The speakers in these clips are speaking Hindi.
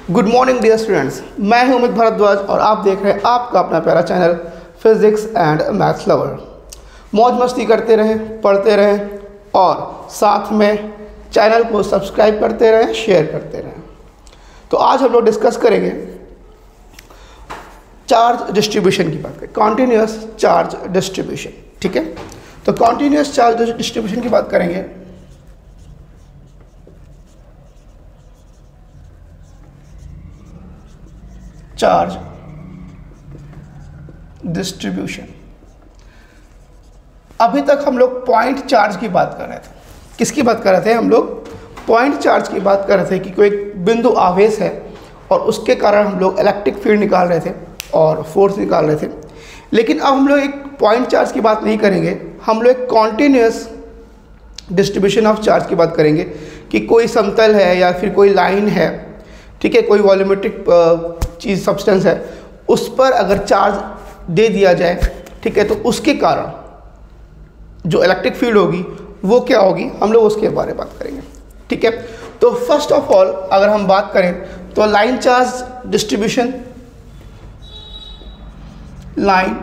गुड मॉर्निंग डियर स्टूडेंट्स, मैं हूं अमित भारद्वाज और आप देख रहे हैं आपका अपना प्यारा channel physics and maths lover. मौज मस्ती करते रहें, पढ़ते रहें और साथ में चैनल को सब्सक्राइब करते रहें, शेयर करते रहें। तो आज हम लोग डिस्कस करेंगे चार्ज डिस्ट्रीब्यूशन की बात करें, कॉन्टिन्यूस चार्ज डिस्ट्रीब्यूशन। ठीक है, तो कॉन्टिन्यूस चार्ज डिस्ट्रीब्यूशन की बात करेंगे। चार्ज डिस्ट्रीब्यूशन, अभी तक हम लोग पॉइंट चार्ज की बात कर रहे थे। किसकी बात कर रहे थे? हम लोग पॉइंट चार्ज की बात कर रहे थे कि कोई बिंदु आवेश है और उसके कारण हम लोग इलेक्ट्रिक फील्ड निकाल रहे थे और फोर्स निकाल रहे थे। लेकिन अब हम लोग एक पॉइंट चार्ज की बात नहीं करेंगे, हम लोग एक कॉन्टिन्यूस डिस्ट्रीब्यूशन ऑफ चार्ज की बात करेंगे कि कोई समतल है या फिर कोई लाइन है, ठीक है, कोई वॉल्यूमेट्रिक चीज़ सब्सटेंस है, उस पर अगर चार्ज दे दिया जाए, ठीक है, तो उसके कारण जो इलेक्ट्रिक फील्ड होगी वो क्या होगी, हम लोग उसके बारे में बात करेंगे। ठीक है, तो फर्स्ट ऑफ ऑल अगर हम बात करें तो line charge distribution, line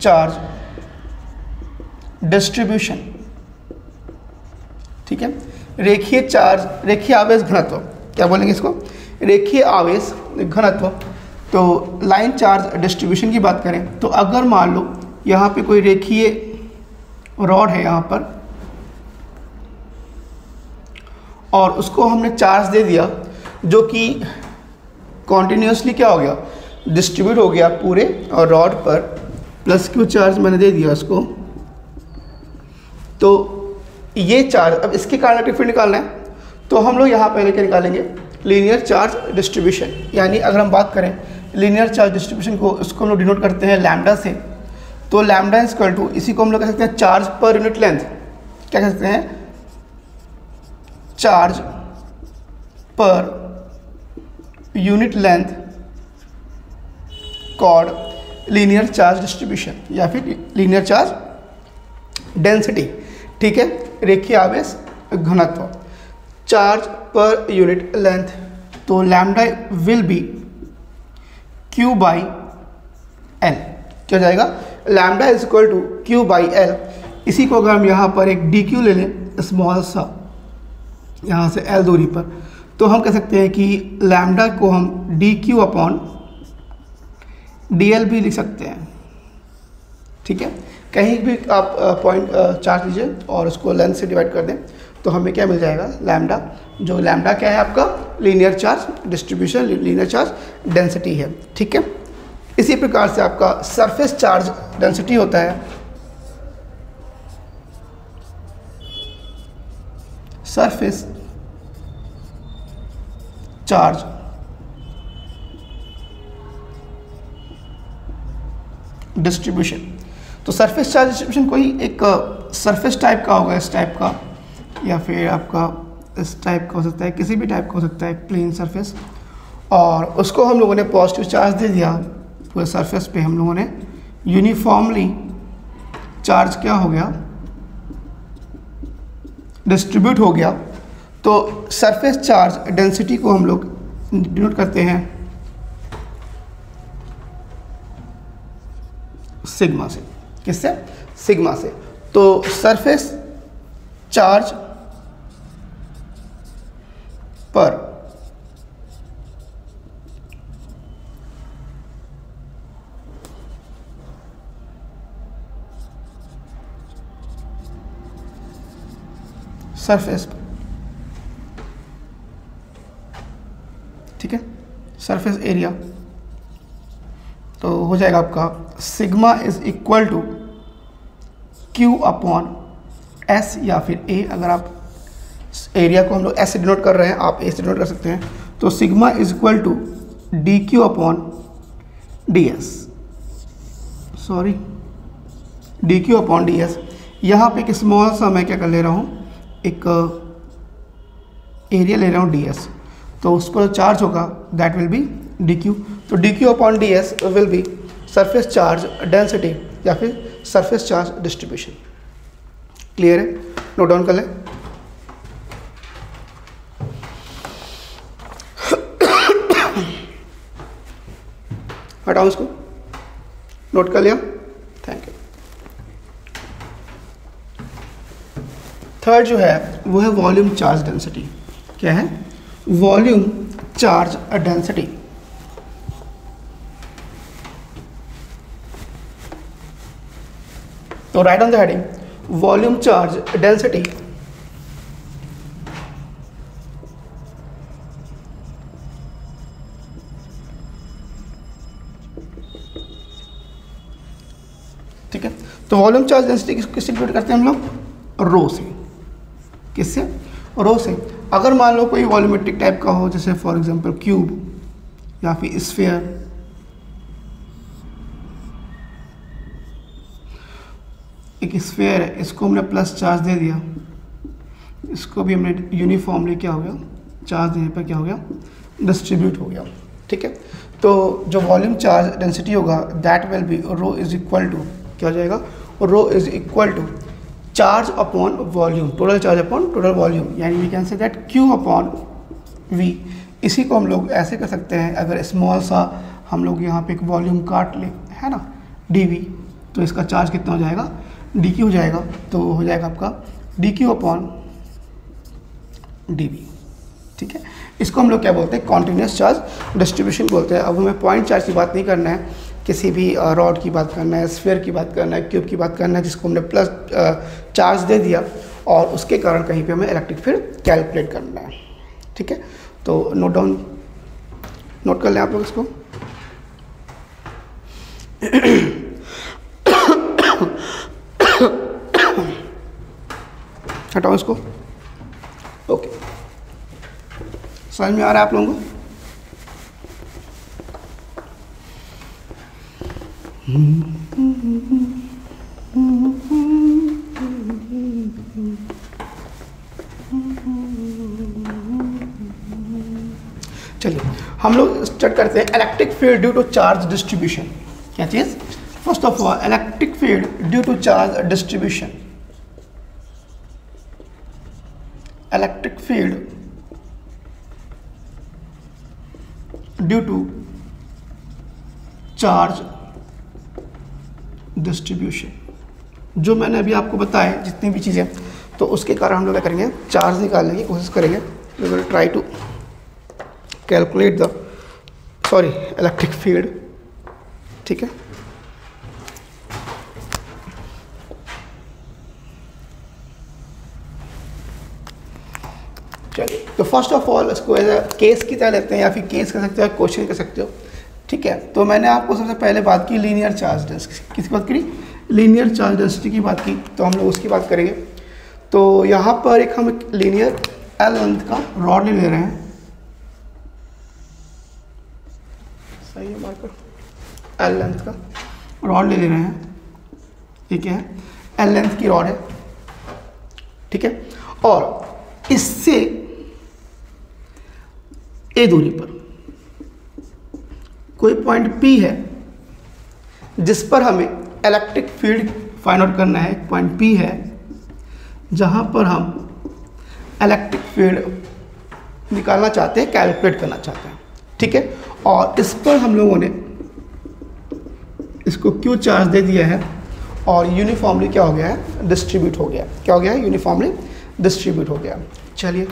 charge distribution, ठीक है, रेखीय चार्ज, रेखीय आवेश घनत्व, क्या बोलेंगे इसको, रेखीय आवेश घनत्व। तो लाइन चार्ज डिस्ट्रीब्यूशन की बात करें तो अगर मान लो यहाँ पे कोई रेखीय रॉड है यहाँ पर और उसको हमने चार्ज दे दिया जो कि कॉन्टिन्यूसली क्या हो गया, डिस्ट्रीब्यूट हो गया पूरे और रॉड पर, प्लस क्यू चार्ज मैंने दे दिया उसको, तो ये चार्ज, अब इसके कारण इलेक्ट्रिक फील्ड निकालना है तो हम लोग यहाँ पहले क्या निकालेंगे, लीनियर चार्ज डिस्ट्रीब्यूशन। यानी अगर हम बात करें लीनियर चार्ज डिस्ट्रीब्यूशन को, इसको हम लोग डिनोट करते हैं लैम्डा से। तो लैम्डा इज इक्वल टू, इसी को हम लोग कह सकते हैं चार्ज पर यूनिट लेंथ, क्या कह सकते हैं, charge per unit length called linear charge distribution या फिर लीनियर चार्ज डेंसिटी। ठीक है, रेखीय आवेश घनत्व, चार्ज पर यूनिट लेंथ, तो lambda will be Q by L, क्या जाएगा, lambda is equal to Q by L. इसी को अगर हम यहाँ पर एक डी क्यू ले लें स्मॉल सा, यहाँ से एल दूरी पर, तो हम कह सकते हैं कि लैम्डा को हम D Q upon D L भी लिख सकते हैं। ठीक है, कहीं भी आप पॉइंट चार्ज लीजिए और उसको लेंथ से डिवाइड कर दें तो हमें क्या मिल जाएगा, लैम्डा, जो लैम्डा क्या है आपका, linear charge distribution, linear charge density है। ठीक है, इसी प्रकार से आपका सरफेस चार्ज डेंसिटी होता है, सरफेस चार्ज डिस्ट्रीब्यूशन। तो सरफेस चार्ज डिस्ट्रीब्यूशन कोई एक सरफेस टाइप का होगा, इस टाइप का, या फिर आपका इस टाइप का हो सकता है, किसी भी टाइप का हो सकता है, प्लेन सरफेस, और उसको हम लोगों ने पॉजिटिव चार्ज दे दिया पूरे सरफेस पे, हम लोगों ने यूनिफॉर्मली चार्ज क्या हो गया, डिस्ट्रीब्यूट हो गया। तो सरफेस चार्ज डेंसिटी को हम लोग डिनोट करते हैं सिग्मा से। किससे? सिग्मा से। तो सरफेस चार्ज पर सरफेस, ठीक है, सरफेस एरिया, तो हो जाएगा आपका sigma is equal to Q upon S या फिर ए। अगर आप एरिया को हम लोग एस से डिनोट कर रहे हैं, आप ए से डिनोट कर सकते हैं, तो sigma is equal to D Q upon D S, sorry D Q upon D S. यहाँ पे एक स्मॉल सा मैं क्या कर ले रहा हूँ, एक एरिया ले रहा हूँ डी एस, तो उस पर चार्ज होगा that will be D Q. तो D Q upon D S will be surface charge density या फिर सरफेस चार्ज डिस्ट्रीब्यूशन। क्लियर है, नोट डाउन कर लें। हटाओ इसको, नोट कर लिया, थैंक यू। थर्ड जो है वो है वॉल्यूम चार्ज डेंसिटी। क्या है? Volume charge density. तो write on the heading volume charge density ठीक है। तो वॉल्यूम चार्ज डेंसिटी किससे डिनोट करते हैं हम लोग? रो से। किससे? रो से। अगर मान लो कोई वॉल्यूमेट्रिक टाइप का हो, जैसे फॉर एग्जांपल क्यूब या फिर स्फीयर, एक स्फीयर है, इसको हमने प्लस चार्ज दे दिया, इसको भी हमने यूनिफॉर्मली क्या हो गया, चार्ज देने पर क्या हो गया, डिस्ट्रीब्यूट हो गया। ठीक है। तो जो वॉल्यूम चार्ज डेंसिटी होगा that will be rho is equal to, क्या हो जाएगा, rho is equal to charge upon volume, total charge upon total volume, यानी we can say that Q upon V। इसी को हम लोग ऐसे कर सकते हैं, अगर स्मॉल सा हम लोग यहाँ पे एक वॉल्यूम काट लें, है ना, dV, तो इसका चार्ज कितना हो जाएगा, dQ हो जाएगा। तो हो जाएगा आपका dQ अपॉन dV। ठीक है। इसको हम लोग क्या बोलते हैं, कॉन्टिन्यूस चार्ज डिस्ट्रीब्यूशन बोलते हैं। अब हमें पॉइंट चार्ज की बात नहीं करना है, किसी भी रॉड की बात करना है, स्फीयर की बात करना है, क्यूब की बात करना है, जिसको हमने प्लस चार्ज दे दिया और उसके कारण कहीं पे हमें इलेक्ट्रिक फील्ड कैलकुलेट करना है। ठीक है। तो नोट कर लें आप लोग इसको। हटाओ इसको। ओके, समझ में आ रहा है आप लोगों को? चलिए हम लोग स्टार्ट करते हैं electric field due to charge distribution. क्या चीज? First of all electric field due to charge distribution. Electric field due to charge distribution, जो मैंने अभी आपको बताया जितनी भी चीज़ें, तो उसके कारण हम लोग क्या करेंगे, चार्ज निकालने की कोशिश करेंगे। We will try to calculate the electric field. ठीक है। चलिए, तो फर्स्ट ऑफ ऑल इसको एज अ केस की तरह लेते हैं, या फिर केस कर सकते हो, क्वेश्चन कर सकते हो। ठीक है। तो मैंने आपको सबसे पहले बात की लीनियर चार्ज डेंसिटी। किसकी बात करी? लीनियर चार्ज डेंसिटी की बात की, तो हम लोग उसकी बात करेंगे। तो यहाँ पर एक हम लीनियर एल लेंथ का रॉड ले रहे हैं, सही है मार्कर, एल लेंथ का रॉड ले रहे हैं। ठीक है, एल लेंथ की रॉड है। ठीक है। और इससे ए दूरी पर कोई पॉइंट P है जिस पर हमें इलेक्ट्रिक फील्ड फाइंड आउट करना है। पॉइंट P है जहां पर हम इलेक्ट्रिक फील्ड निकालना चाहते हैं, कैलकुलेट करना चाहते हैं। ठीक है। और इस पर हम लोगों ने इसको Q चार्ज दे दिया है और यूनिफॉर्मली क्या हो गया है, डिस्ट्रीब्यूट हो गया। क्या हो गया है? यूनिफॉर्मली डिस्ट्रीब्यूट हो गया। चलिए,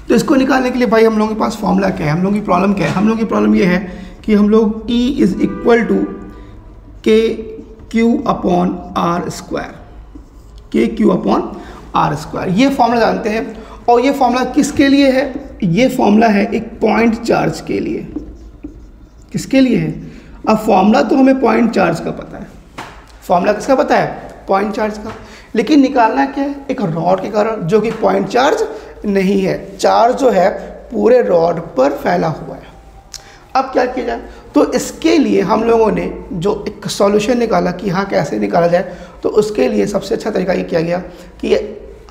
तो इसको निकालने के लिए भाई हम लोगों के पास फॉर्मूला क्या है, हम लोगों की प्रॉब्लम क्या है? हम लोगों की प्रॉब्लम ये है कि हम लोग E is equal to K Q upon r square, के क्यू अपॉन आर स्क्वायर, ये फॉर्मूला जानते हैं। और ये फॉर्मूला किसके लिए है? ये फॉर्मूला है एक पॉइंट चार्ज के लिए। किसके लिए है? अब फॉर्मूला तो हमें पॉइंट चार्ज का पता है, फॉर्मूला किसका पता है? पॉइंट चार्ज का। लेकिन निकालना क्या है? एक रॉड के कारण, जो कि पॉइंट चार्ज नहीं है। चार्ज जो है पूरे रॉड पर फैला हुआ है। अब क्या किया जाए? तो इसके लिए हम लोगों ने जो एक सॉल्यूशन निकाला कि हाँ कैसे निकाला जाए, तो उसके लिए सबसे अच्छा तरीका ये किया गया कि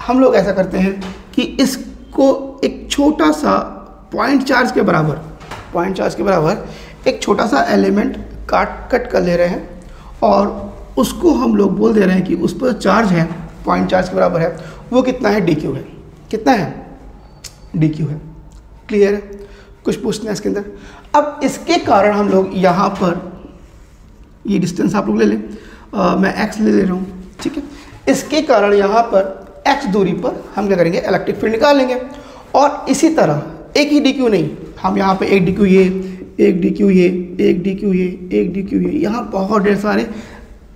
हम लोग ऐसा करते हैं कि इसको एक छोटा सा पॉइंट चार्ज के बराबर एक छोटा सा एलिमेंट कट कर ले रहे हैं और उसको हम लोग बोल दे रहे हैं कि उस पर चार्ज है, पॉइंट चार्ज के बराबर है, वो कितना है? dq है। कितना है? dq है। क्लियर है? कुछ पूछना है इसके अंदर। अब इसके कारण हम लोग यहाँ पर ये डिस्टेंस आप लोग ले लें, मैं x ले रहा हूँ, ठीक है। इसके कारण यहाँ पर x दूरी पर हम क्या करेंगे, इलेक्ट्रिक फील्ड निकाल लेंगे। और इसी तरह एक ही dq नहीं, हम यहाँ पे एक dq ये, एक dq ये, एक dq ये, एक dq ये, यहाँ बहुत ढेर सारे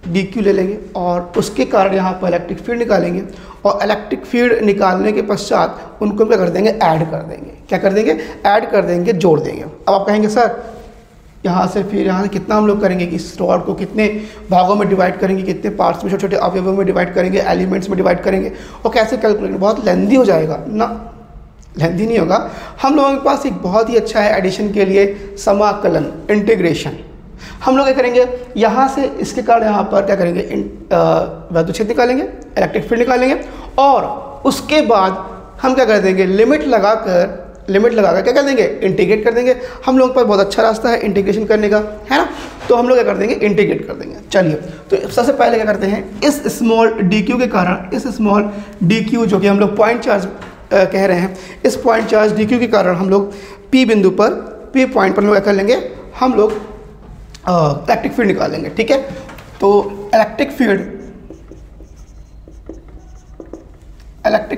dq ले लेंगे और उसके कारण यहाँ पर इलेक्ट्रिक फील्ड निकालेंगे। और इलेक्ट्रिक फील्ड निकालने के पश्चात उनको क्या कर देंगे, ऐड कर देंगे। क्या कर देंगे, ऐड कर देंगे, जोड़ देंगे। अब आप कहेंगे सर यहाँ से फिर यहाँ से कितना हम लोग करेंगे कि इस रॉड को कितने भागों में डिवाइड करेंगे, कितने पार्ट्स में, छोटे छोटे अवयवों में डिवाइड करेंगे, एलिमेंट्स में डिवाइड करेंगे, और कैसे कैलकुलेट, बहुत लेंदी हो जाएगा ना। लेंदी नहीं होगा। हम लोगों के पास एक बहुत ही अच्छा है एडिशन के लिए समाकलन, इंटीग्रेशन। हम लोग क्या करेंगे, यहाँ से इसके कारण यहाँ पर क्या करेंगे, वैद्युत निकालेंगे, इलेक्ट्रिक फील्ड निकालेंगे और उसके बाद हम क्या कर देंगे, लिमिट लगाकर क्या कर देंगे, इंटीग्रेट कर देंगे। हम लोगों के पास बहुत अच्छा रास्ता है इंटीग्रेशन करने का, है ना। तो हम लोग क्या कर देंगे, इंटीग्रेट कर देंगे। चलिए, तो सबसे पहले क्या करते हैं, इस स्मॉल dq के कारण, इस स्मॉल dq जो कि हम लोग पॉइंट चार्ज कह रहे हैं, इस पॉइंट चार्ज dq के कारण हम लोग p बिंदु पर, p पॉइंट पर लोग क्या कर लेंगे, हम लोग इलेक्ट्रिक फील्ड निकालेंगे, ठीक है। तो electric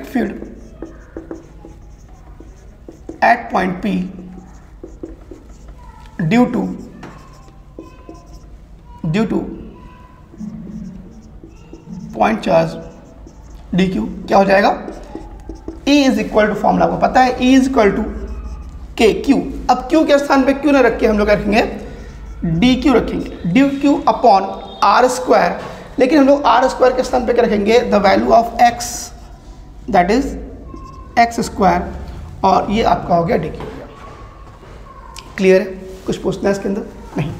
field at point P due to point charge dq क्या हो जाएगा, E is equal to, formula आपको पता है, E is equal to K Q. अब Q के स्थान पे Q ना रख के हम लोग रखेंगे dq, रखेंगे dq अपॉन r स्क्वायर। लेकिन हम लोग r स्क्वायर के स्थान पे क्या रखेंगे, the value of x, that is x square, और ये आपका हो गया dq हो गया। क्लियर है, कुछ पूछना है इसके अंदर, नहीं।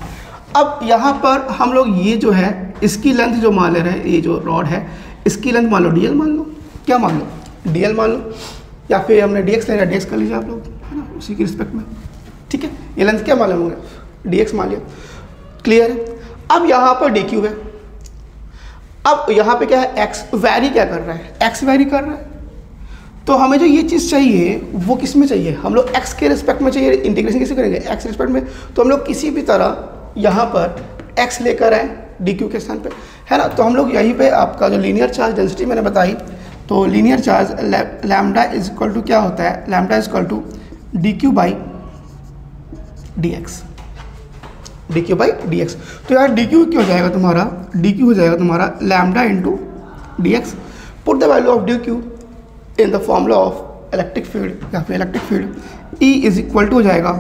अब यहाँ पर हम लोग ये जो है, इसकी लेंथ जो मान ले रहे हैं, ये जो रॉड है इसकी लेंथ मान लो dl, मान लो, क्या मान लो, dl मान लो, या फिर हमने dx लेना, dx कर लीजिए आप लोग, है ना, उसी की रिस्पेक्ट में, ठीक है। ये लेंथ क्या मान लेंगे, dx मान लिया। क्लियर है। अब यहाँ पर dq है, अब यहाँ पे क्या है, x वैरी क्या कर रहा है, x वैरी कर रहा है। तो हमें जो ये चीज़ चाहिए वो किस में चाहिए, हम लोग x के रिस्पेक्ट में चाहिए। इंटीग्रेशन कैसे करेंगे, x के रिस्पेक्ट में। तो हम लोग किसी भी तरह यहाँ पर x लेकर आए dq के स्थान पे, है ना। तो हम लोग यहीं पे आपका जो लीनियर चार्ज डेंसिटी मैंने बताई, तो linear charge lambda is equal to क्या होता है, lambda is equal to dq by dx, dq by dx। तो यार dq क्या हो जाएगा तुम्हारा, dq हो जाएगा तुम्हारा lambda into dx। Put the value of dq in the formula of electric field, या फिर electric field E is equal to हो जाएगा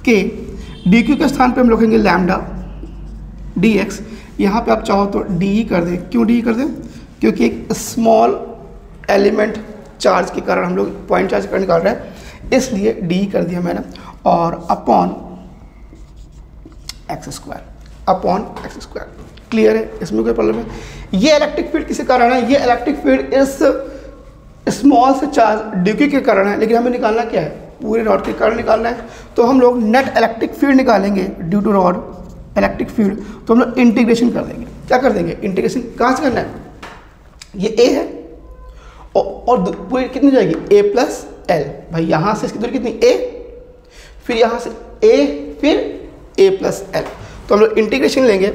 K, dq के स्थान पे हम लिखेंगे लैम्डा dx। यहाँ पे आप चाहो तो de कर दें। क्यों de कर दें, क्योंकि एक स्मॉल एलिमेंट चार्ज के कारण हम लोग पॉइंट चार्ज कर निकाल रहे हैं, इसलिए de कर दिया मैंने। और अपॉन एक्स स्क्वायर, क्लियर है, इसमें कोई प्रॉब्लम है। ये इलेक्ट्रिक फील्ड किसी कारण है, ये इलेक्ट्रिक फील्ड इस स्मॉल से चार्ज dq के कारण है, लेकिन हमें निकालना क्या है, पूरे रॉड के कारण निकालना है। तो हम लोग नेट इलेक्ट्रिक फील्ड निकालेंगे due to rod electric field. तो हम लोग इंटीग्रेशन कर देंगे। क्या कर देंगे, इंटीग्रेशन कहाँ से करना है, ये a है और पूरी कितनी जाएगी, a प्लस l। भाई यहाँ से इसकी दूरी कितनी, a, फिर यहाँ से a, फिर a प्लस l। तो हम लोग इंटीग्रेशन लेंगे,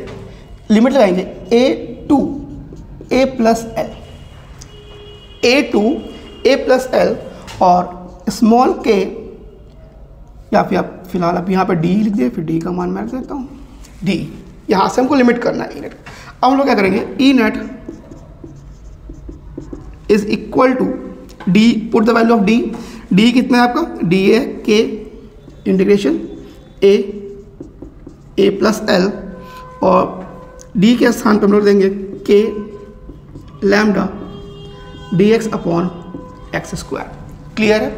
लिमिट लगाएंगे a to a plus l, a to a plus l, और स्मॉल k, या फिर आप फिलहाल आप यहाँ पर d लिख दिए, फिर d का मान मैं रख देता हूँ d। यहाँ से हमको लिमिट करना है e नेट। अब हम लोग क्या करेंगे, e net is equal to d, put the value of d। d कितना है आपका, d है k integration a plus l, और d के स्थान पर हम लोग देंगे k lambda dx upon X square. Clear है।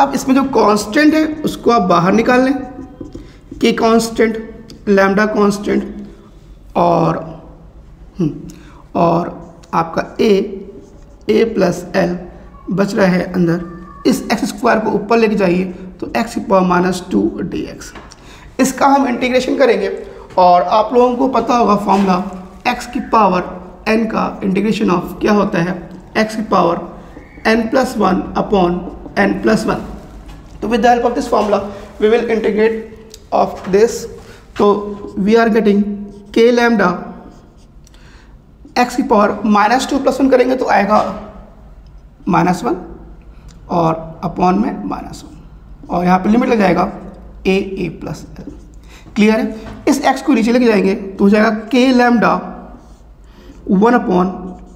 अब इसमें जो कांस्टेंट है उसको आप बाहर निकाल लें, k कांस्टेंट, लैम्डा कांस्टेंट, और आपका a प्लस l बच रहा है अंदर। इस एक्स स्क्वायर को ऊपर लेके जाइए तो x की पावर -2 dx। इसका हम इंटीग्रेशन करेंगे, और आप लोगों को पता होगा फॉर्मूला, x की पावर n का इंटीग्रेशन ऑफ क्या होता है, x की पावर n+1 अपॉन n+1। तो with the help of this formula we will integrate of this, तो वी आर गेटिंग के लैम्डा एक्स की पावर -2 + 1 करेंगे तो आएगा -1 और अपॉन में -1, और यहाँ पे लिमिट लग जाएगा a प्लस l। क्लियर है? इस x को नीचे लेके जाएंगे तो हो जाएगा के लैम्डा 1 अपॉन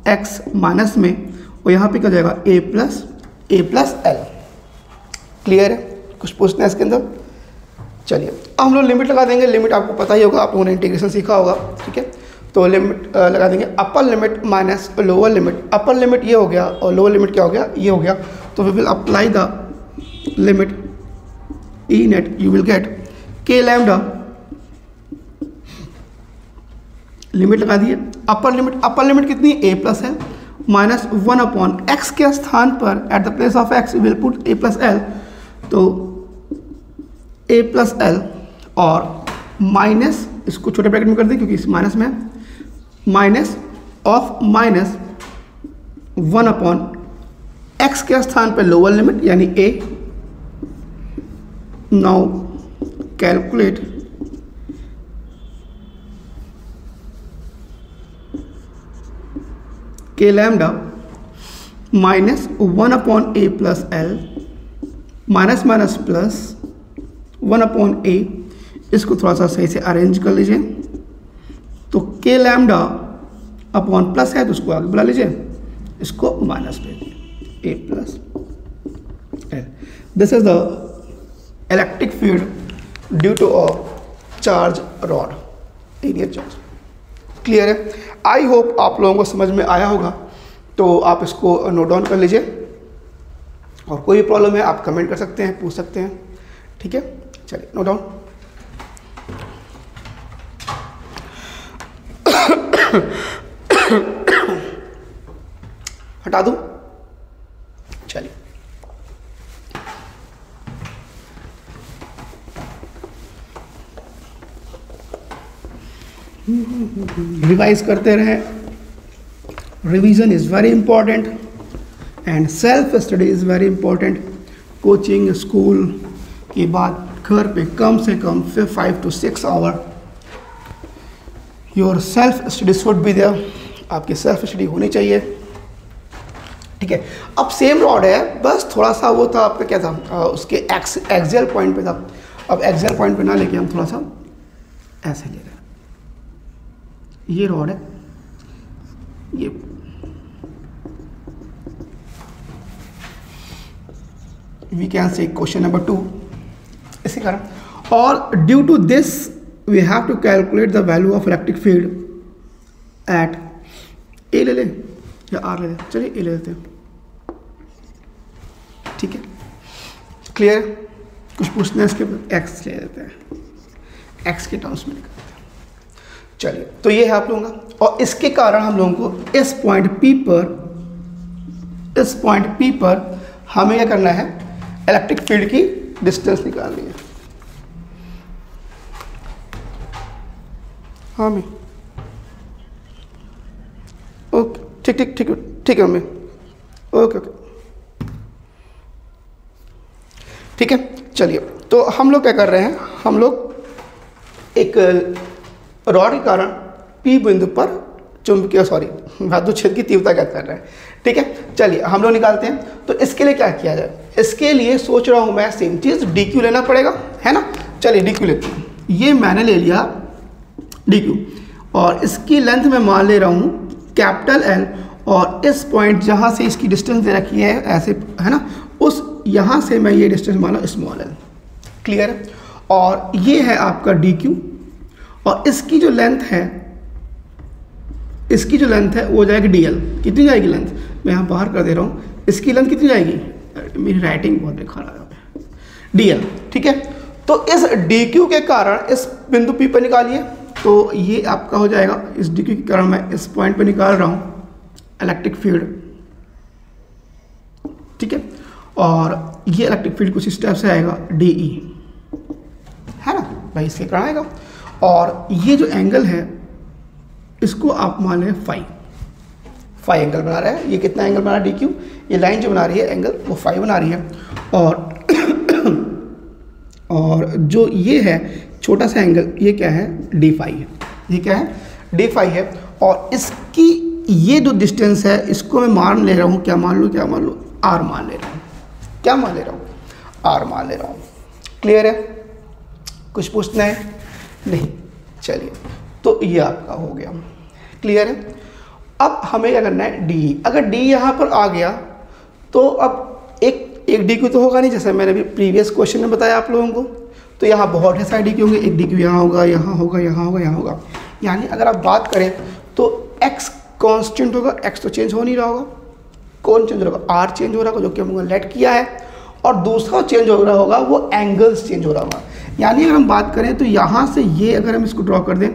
x माइनस में, और यहाँ पे क्या जाएगा a प्लस l। क्लियर है? कुछ पूछना है इसके अंदर? चलिए अब हम लोग लिमिट लगा देंगे। लिमिट आपको पता ही होगा, आप लोगों ने इंटीग्रेशन सीखा होगा। ठीक है, तो लिमिट लगा देंगे अपर limit minus lower limit. Upper limit ये हो गया और लोअर लिमिट क्या हो गया, ये हो गया। तो we will apply the limit E net, you will get K lambda, limit लगा दिए। अपर लिमिट कितनी, a प्लस है माइनस 1 अपॉन x के स्थान पर at the place of x will put a plus l, तो a प्लस l और माइनस, इसको छोटे ब्रैकेट में कर दें क्योंकि इस माइनस में, minus of minus 1 upon x के स्थान पर लोअर लिमिट यानी a। नाउ कैलकुलेट के lambda -1 upon a plus l minus minus plus 1 upon a। इसको थोड़ा सा सही से अरेंज कर लीजिए, तो के लैम्डा अपॉन प्लस है तो उसको आगे बुला लीजिए, इसको माइनस पे a plus l। This is the electric field due to a charge rod, linear charge. Clear है? आई होप आप लोगों को समझ में आया होगा, तो आप इसको नोट डाउन कर लीजिए, और कोई भी प्रॉब्लम है आप कमेंट कर सकते हैं, पूछ सकते हैं। ठीक है, चलिए नोट डाउन। हटा दूं? चलिए रिवाइज करते रहें। Revision is very important and self study is very important. Coaching school के बाद घर पे कम से कम 5 to 6 hour your self study should be there. आपकी सेल्फ स्टडी होनी चाहिए। ठीक है, अब सेम रॉड है, बस थोड़ा सा वो था आपका क्या था, उसके एक्सियल पॉइंट पे था। अब एक्सियल पॉइंट पे ना लेके हम थोड़ा सा ऐसे ले रहे हैं। ये रॉड है, ये we can say question number 2 इसी कारण। और due to this we have to calculate the value of electric field at a ले ले या आर ले ले, चलिए ए ले लेते हैं। ठीक है, क्लियर? कुछ पूछना है इसके बाद एक्स ले लेते हैं, एक्स के टर्म्स में निकालते हैं। चलिए, तो ये है आप लोगों का, और इसके कारण हम लोगों को इस पॉइंट P पर हमें क्या करना है, इलेक्ट्रिक फील्ड की डिस्टेंस निकालनी है। हाँ मैं ओके, ठीक है मम्मी, ओके ठीक है। चलिए, तो हम लोग क्या कर रहे हैं, हम लोग एक रॉड के कारण P बिंदु पर चुंबकीय विद्युत क्षेत्र की तीव्रता क्या कर रहे हैं। ठीक है, चलिए हम लोग निकालते हैं। तो इसके लिए क्या किया जाए, इसके लिए सोच रहा हूँ मैं सेम चीज़ DQ लेना पड़ेगा, है ना। चलिए DQ लेते हैं। ये मैंने ले लिया DQ, और इसकी लेंथ मैं मान ले रहा हूँ कैपिटल L, और इस पॉइंट जहाँ से इसकी डिस्टेंस दे रखी है ऐसे, है ना, उस यहाँ से मैं ये डिस्टेंस माना स्मॉल l। क्लियर है? और ये है आपका DQ, और इसकी जो लेंथ है वो जाएगी DL। कितनी जाएगी लेंथ, मैं यहाँ बाहर कर दे रहा हूँ। इसकी लेंथ कितनी जाएगी, मेरी राइटिंग बहुत बेकार आ रहा है, DL। ठीक है, तो इस DQ के कारण इस बिंदु P पर निकालिए, तो ये आपका हो जाएगा, इस DQ के कारण मैं इस पॉइंट पर निकाल रहा हूँ इलेक्ट्रिक फील्ड। ठीक है, और ये इलेक्ट्रिक फील्ड कुछ इस टाइप से आएगा DE, है ना भाई, इसके कारण आएगा। और ये जो एंगल है इसको आप मान लें फाई एंगल बना रहा है। ये कितना एंगल बना रहा है DQ, ये लाइन जो बना रही है एंगल वो फाई बना रही है। और और जो ये है छोटा सा एंगल, ये क्या है, डी फाई है। ये क्या है, डी फाई है। और इसकी ये जो डिस्टेंस है इसको मैं मान ले रहा हूँ, क्या मान लूँ, आर मान ले रहा हूँ। क्या मान ले रहा हूँ, आर मान ले रहा हूँ। क्लियर है, कुछ पूछना है? नहीं, चलिए तो ये आपका हो गया। क्लियर है। अब हमें क्या करना है, डी। अगर डी यहाँ पर आ गया तो अब एक डी क्यू तो होगा नहीं, जैसे मैंने अभी प्रीवियस क्वेश्चन में बताया आप लोगों को। तो यहाँ बहुत सारे डी क्यू होंगे, एक डी क्यू यहाँ होगा, यहाँ होगा, यहाँ होगा, यहाँ होगा। यानी अगर आप बात करें तो एक्स कांस्टेंट होगा, एक्स तो चेंज हो नहीं रहा होगा। कौन चेंज हो रहा होगा, आर चेंज हो रहा होगा, जो कि हमने लेट किया है। और दूसरा चेंज हो रहा होगा वो एंगल्स चेंज हो रहा होगा। यानी अगर हम बात करें तो यहाँ से ये अगर हम इसको ड्रॉ कर दें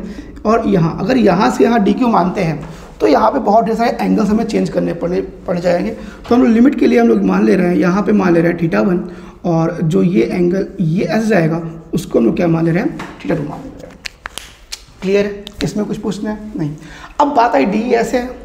और यहाँ, अगर यहाँ से यहाँ डी क्यू मानते हैं तो यहाँ पे बहुत ढेर सारे एंगल्स हमें चेंज करने पड़ जाएंगे। तो हम लोग लिमिट के लिए हम लोग मान ले रहे हैं, यहाँ पे मान ले रहे हैं θ1, और जो ये एंगल ये ऐसे जाएगा उसको हम लोग क्या मान ले रहे हैं, θ2 मान ले रहे हैं। क्लियर है, इसमें कुछ पूछना है? नहीं। अब बात आई डी ऐसे है।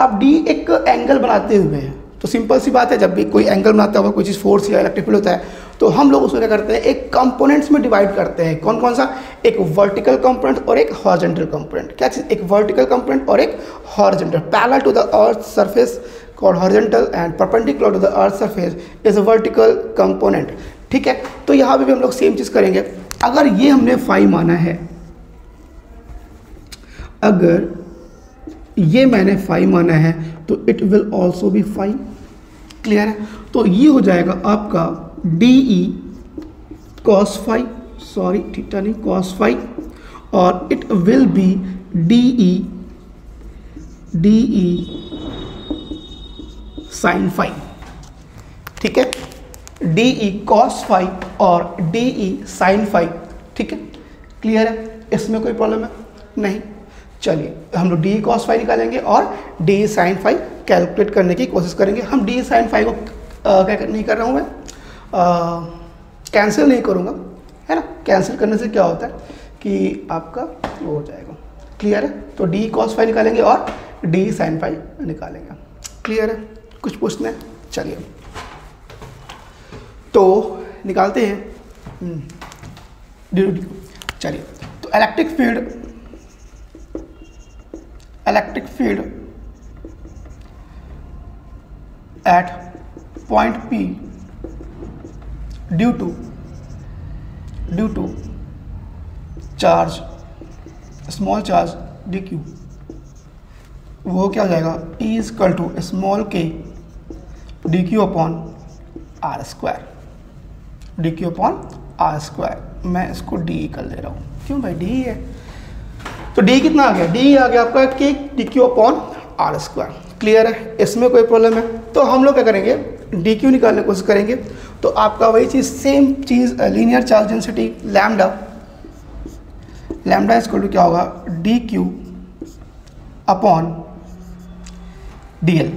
अब डी एक एंगल बनाते हुए है, तो सिंपल सी बात है, जब भी कोई एंगल बनाता होगा, कोई चीज़ फोर्स या इलेक्ट्रिक फील्ड होता है, तो हम लोग उसको क्या करते हैं, एक कंपोनेंट्स में डिवाइड करते हैं। कौन कौन सा, एक वर्टिकल कंपोनेंट और एक हॉरिजॉन्टल कंपोनेंट। क्या चीज़, एक वर्टिकल कंपोनेंट और एक horizontal. Parallel to the earth surface called horizontal and perpendicular to the earth surface is a vertical component. ठीक है, तो यहाँ पे भी हम लोग सेम चीज़ करेंगे। अगर ये हमने फाई माना है, अगर ये मैंने फाई माना है तो it will also be phi. Clear है, तो ये हो जाएगा आपका D E cos phi, sorry theta नहीं, कॉस फाई, और it will be D E sine phi. ठीक है, डी ई कॉस फाई और डी ई साइन फाई। ठीक है, क्लियर है, इसमें कोई प्रॉब्लम है? नहीं। चलिए हम लोग डी कॉस फाई निकालेंगे और डी साइन फाई कैलकुलेट करने की कोशिश करेंगे। हम डी साइन फाई को क्या नहीं कर रहा हूँ मैं, कैंसिल नहीं करूँगा, है ना। कैंसिल करने से क्या होता है कि आपका वो हो जाएगा। क्लियर है, तो डी कॉस फाई निकालेंगे और डी साइन फाई निकालेंगे। क्लियर है, कुछ पूछना है? चलिए तो निकालते हैं डी डी। चलिए, तो electric field at point P due to charge, small charge dq, वो क्या हो जाएगा, E is equal to small k dq upon r square, dq upon r square। मैं इसको d कर ले रहा हूँ, क्यों भाई d है, तो d कितना आ गया, d आ गया आपका k dq upon r square। Clear है, इसमें कोई प्रॉब्लम है? तो हम लोग क्या करेंगे, डी क्यू निकालने की कोशिश करेंगे। तो आपका वही चीज़, सेम चीज़, linear charge density lambda equal to क्या होगा, D Q upon D L,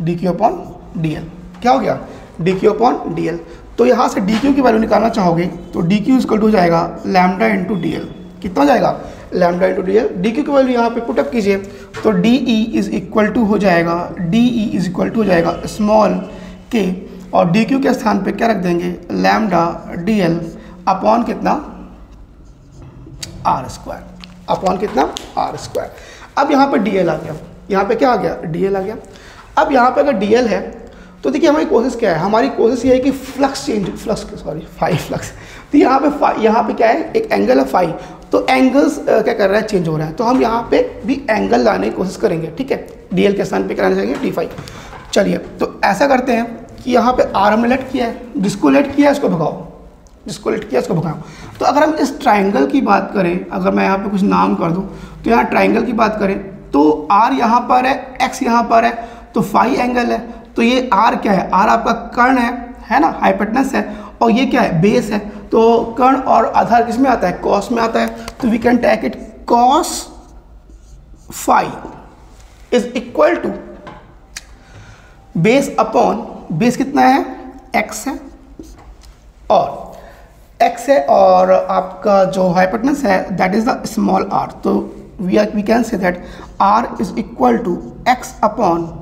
D Q upon D L. क्या हो गया, D Q upon D L. तो यहाँ से डी क्यू की वैल्यू निकालना चाहोगे तो डी क्यू इक्वल टू हो जाएगा लैम्डा इंटू डी एल। कितना हो जाएगा, lambda into D L. D Q की वैल्यू यहाँ पे पुटअप कीजिए तो D E is equal to हो जाएगा, D E is equal to हो जाएगा स्मॉल के, और डी क्यू के स्थान पे क्या रख देंगे, लैम्डा डी एल अपॉन कितना, आर स्क्वायर, अपॉन कितना, आर स्क्वायर। अब यहाँ पे डी एल आ गया, यहाँ पे क्या आ गया, डी एल आ गया। अब यहाँ पे अगर डी एल है तो देखिए हमारी कोशिश क्या है, हमारी कोशिश ये है कि फ्लक्स। तो यहाँ पे क्या है, एक एंगल है फाई, तो एंगल्स क्या कर रहा है, चेंज हो रहा है। तो हम यहाँ पे भी एंगल लाने की कोशिश करेंगे। ठीक है, डी एल के स्थान पे कराना चाहेंगे डी फाई। चलिए तो ऐसा करते हैं कि यहाँ पे आर हमने लेट किया है, जिसको लेट किया है उसको भगाओ, जिसको लेट किया उसको भगाओ। तो अगर हम इस ट्राइंगल की बात करें, अगर मैं यहाँ पे कुछ नाम कर दूँ तो यहाँ ट्राइंगल की बात करें तो आर यहाँ पर है, एक्स यहाँ पर है, तो फाई एंगल है। तो ये आर क्या है, आर आपका कर्ण है ना, हाइपोटेनस है, और ये क्या है, बेस है। तो कर्ण और आधार किस में आता है, कॉस में आता है। तो we can take it cos phi is equal to base upon, base कितना है, एक्स है, और एक्स है, और आपका जो हाइपोटेनस है that is the small R. तो we can say that R is equal to X upon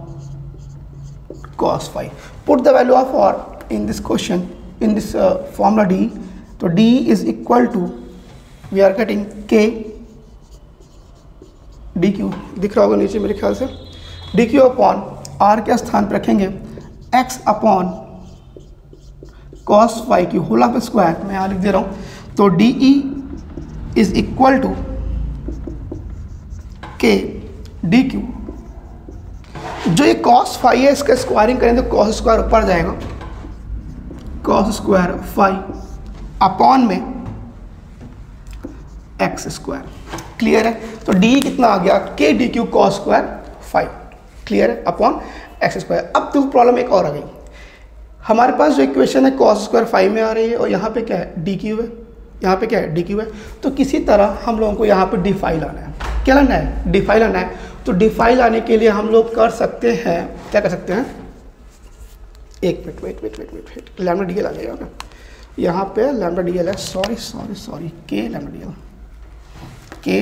cos phi. Put the value of r in this question, in this formula D तो D is equal to we are getting K D Q, दिख रहा होगा नीचे मेरे ख्याल से, डी क्यू अपॉन आर के स्थान पर रखेंगे X upon cos phi Q whole of square, मैं यहाँ लिख दे रहा हूँ। तो D E is equal to के डी क्यू, जो ये कॉस फाई है इसका स्क्वायरिंग करें तो कॉस स्क्वायर ऊपर जाएगा, कॉस स्क्वायर फाई अपॉन में एक्स स्क्वायर, क्लियर है। तो डी कितना आ गया, K D Q cos square phi, clear है, अपॉन एक्स स्क्वायर। अब तो प्रॉब्लम एक और आ गई, हमारे पास जो इक्वेशन है कॉस स्क्वायर फाई में आ रही है और यहाँ पे क्या है डी क्यू है, यहाँ पे क्या है डी क्यू है। तो किसी तरह हम लोगों को यहाँ पे डी फाई लाना है, क्या लाना है डी फाई लाना है। तो डी फाई लाने के लिए हम लोग कर सकते हैं, क्या कर सकते हैं, एक minute wait, lambda D L आ जाएगा ना, यहाँ पे लैम्डा डी एल है, sorry K lambda D L, K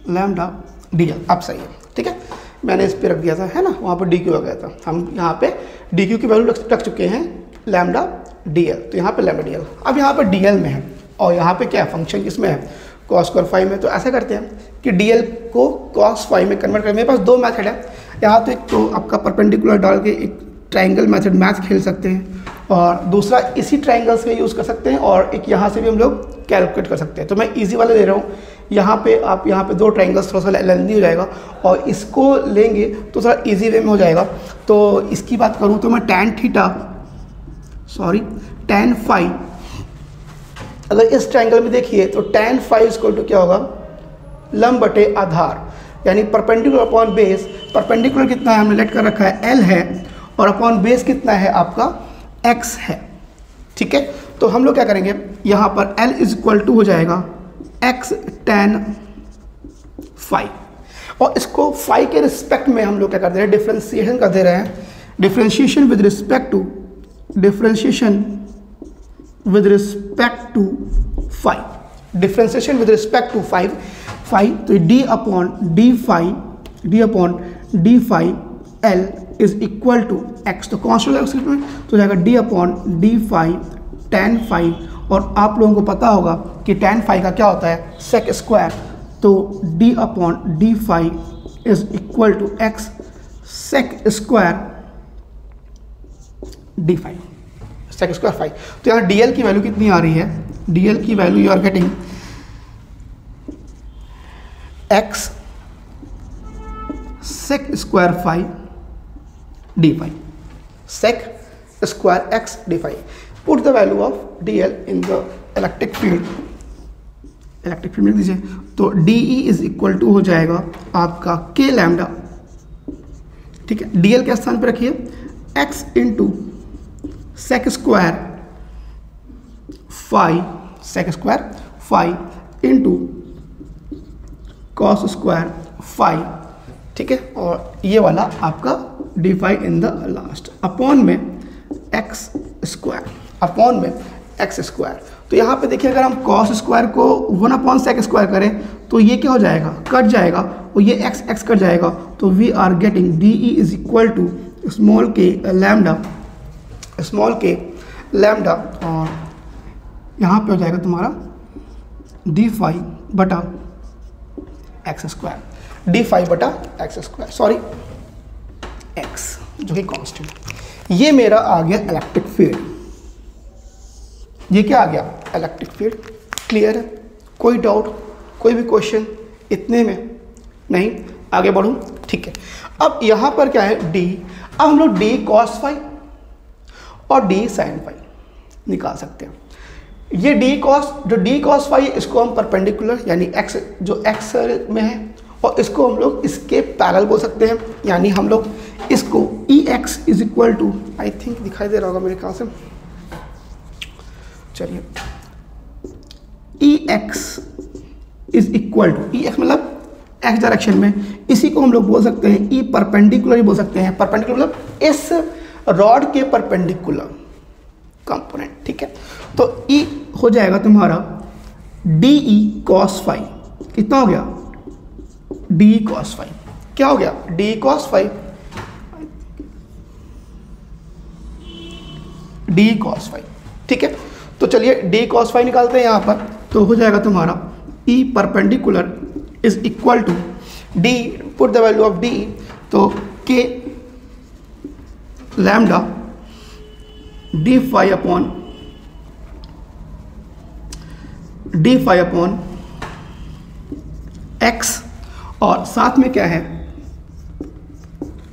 lambda D L, अब सही है, ठीक है। मैंने इस पे रख दिया था, है ना, वहाँ पर डी क्यू आ गया था, हम यहाँ पे डी क्यू की वैल्यू रख चुके हैं लैम्डा डी एल, तो यहाँ पे लैम्डा डी एल, अब यहाँ पे डी एल में है और यहाँ पे क्या फंक्शन किसमें है कॉस स्क्वायर फाई में। तो ऐसा करते हैं कि डी एल को कॉस फाई में कन्वर्ट करें। मेरे पास दो मेथड है, यहाँ तो एक तो आपका परपेंडिकुलर डाल के एक ट्राइंगल मेथड मैथ खेल सकते हैं और दूसरा इसी ट्राइंगल से यूज़ कर सकते हैं और एक यहाँ से भी हम लोग कैलकुलेट कर सकते हैं। तो मैं इजी वाला ले रहा हूँ, यहाँ पे आप यहाँ पे दो ट्राइंगल्स थोड़ा सा लेंथी हो जाएगा और इसको लेंगे तो थोड़ा इजी वे में हो जाएगा। तो इसकी बात करूँ तो मैं tan फाई, अगर इस ट्राइंगल में देखिए तो tan फाई इक्वल टू क्या होगा लंब बटे आधार, यानी परपेंडिकुलर अपॉन बेस। परपेंडिकुलर कितना है हमने लेट कर रखा है l है और अपॉन बेस कितना है आपका x है, ठीक है। तो हम लोग क्या करेंगे, यहाँ पर l इज इक्वल टू हो जाएगा x tan फाई और इसको फाई के रिस्पेक्ट में हम लोग क्या कर दे रहे हैं डिफ्रेंशिएशन कर दे रहे हैं, differentiation with respect to phi, differentiation with respect to phi. तो D upon D phi L is equal to X, तो कॉन्स्टेंट में तो जाएगा D upon D phi tan phi, और आप लोगों को पता होगा कि tan फाई का क्या होता है सेक स्क्वायर, तो D upon D phi is equal to X sec square D phi, sec square phi. तो यहाँ डी एल की वैल्यू कितनी आ रही है, डी एल की value you are getting X sec square phi D phi, sec square X D phi. Put the value of D L in the electric field, electric field लिख दीजिए। तो D E is equal to हो जाएगा आपका के लैम्डा, ठीक है। डी एल के स्थान पर रखिए X into sec square phi into cos square phi, ठीक है। और ये वाला आपका D phi in the last upon में एक्स स्क्वायर, अपॉन में एक्स स्क्वायर। तो यहाँ पे देखिए अगर हम कॉस स्क्वायर को 1 अपॉन सेक स्क्वायर करें तो ये क्या हो जाएगा कट जाएगा और ये एक्स एक्स कट जाएगा। तो we are getting D E is equal to small के लैम्डा और यहाँ पे हो जाएगा तुम्हारा डी फाई बटा एक्स स्क्वायर, डी फाई बटा एक्स स्क्वायर, सॉरी एक्स जो कि कांस्टेंट। ये मेरा आ गया इलेक्ट्रिक फील्ड, ये क्या आ गया इलेक्ट्रिक फील्ड, क्लियर है, कोई डाउट कोई भी क्वेश्चन इतने में नहीं, आगे बढ़ूँ, ठीक है। अब यहाँ पर क्या है डी, अब हम लोग डी कॉस फाई और डी साइन फाई निकाल सकते हैं। ये डी कॉस फाई इसको हम परपेंडिकुलर यानी एक्स जो एक्स में है और इसको हम लोग इसके पैरेलल बोल सकते हैं, यानी हम लोग इसको E X is equal to, I think दिखाई दे रहा होगा मेरे ख्याल से, चलिए E X is equal to, E X मतलब एक्स डायरेक्शन में, इसी को हम लोग बोल सकते हैं ई परपेंडिकुलर ही बोल सकते हैं। परपेंडिकुलर मतलब इस रॉड के परपेंडिकुलर कंपोनेंट, ठीक है। तो ई हो जाएगा तुम्हारा डी ई कॉस फाई, कितना हो गया डी कॉस फाई, क्या हो गया D cos phi, D cos phi, ठीक है। तो चलिए डी कॉस फाई निकालते हैं यहाँ पर, तो हो जाएगा तुम्हारा E perpendicular is equal to D, put the value of D, तो K lambda D phi upon X, और साथ में क्या है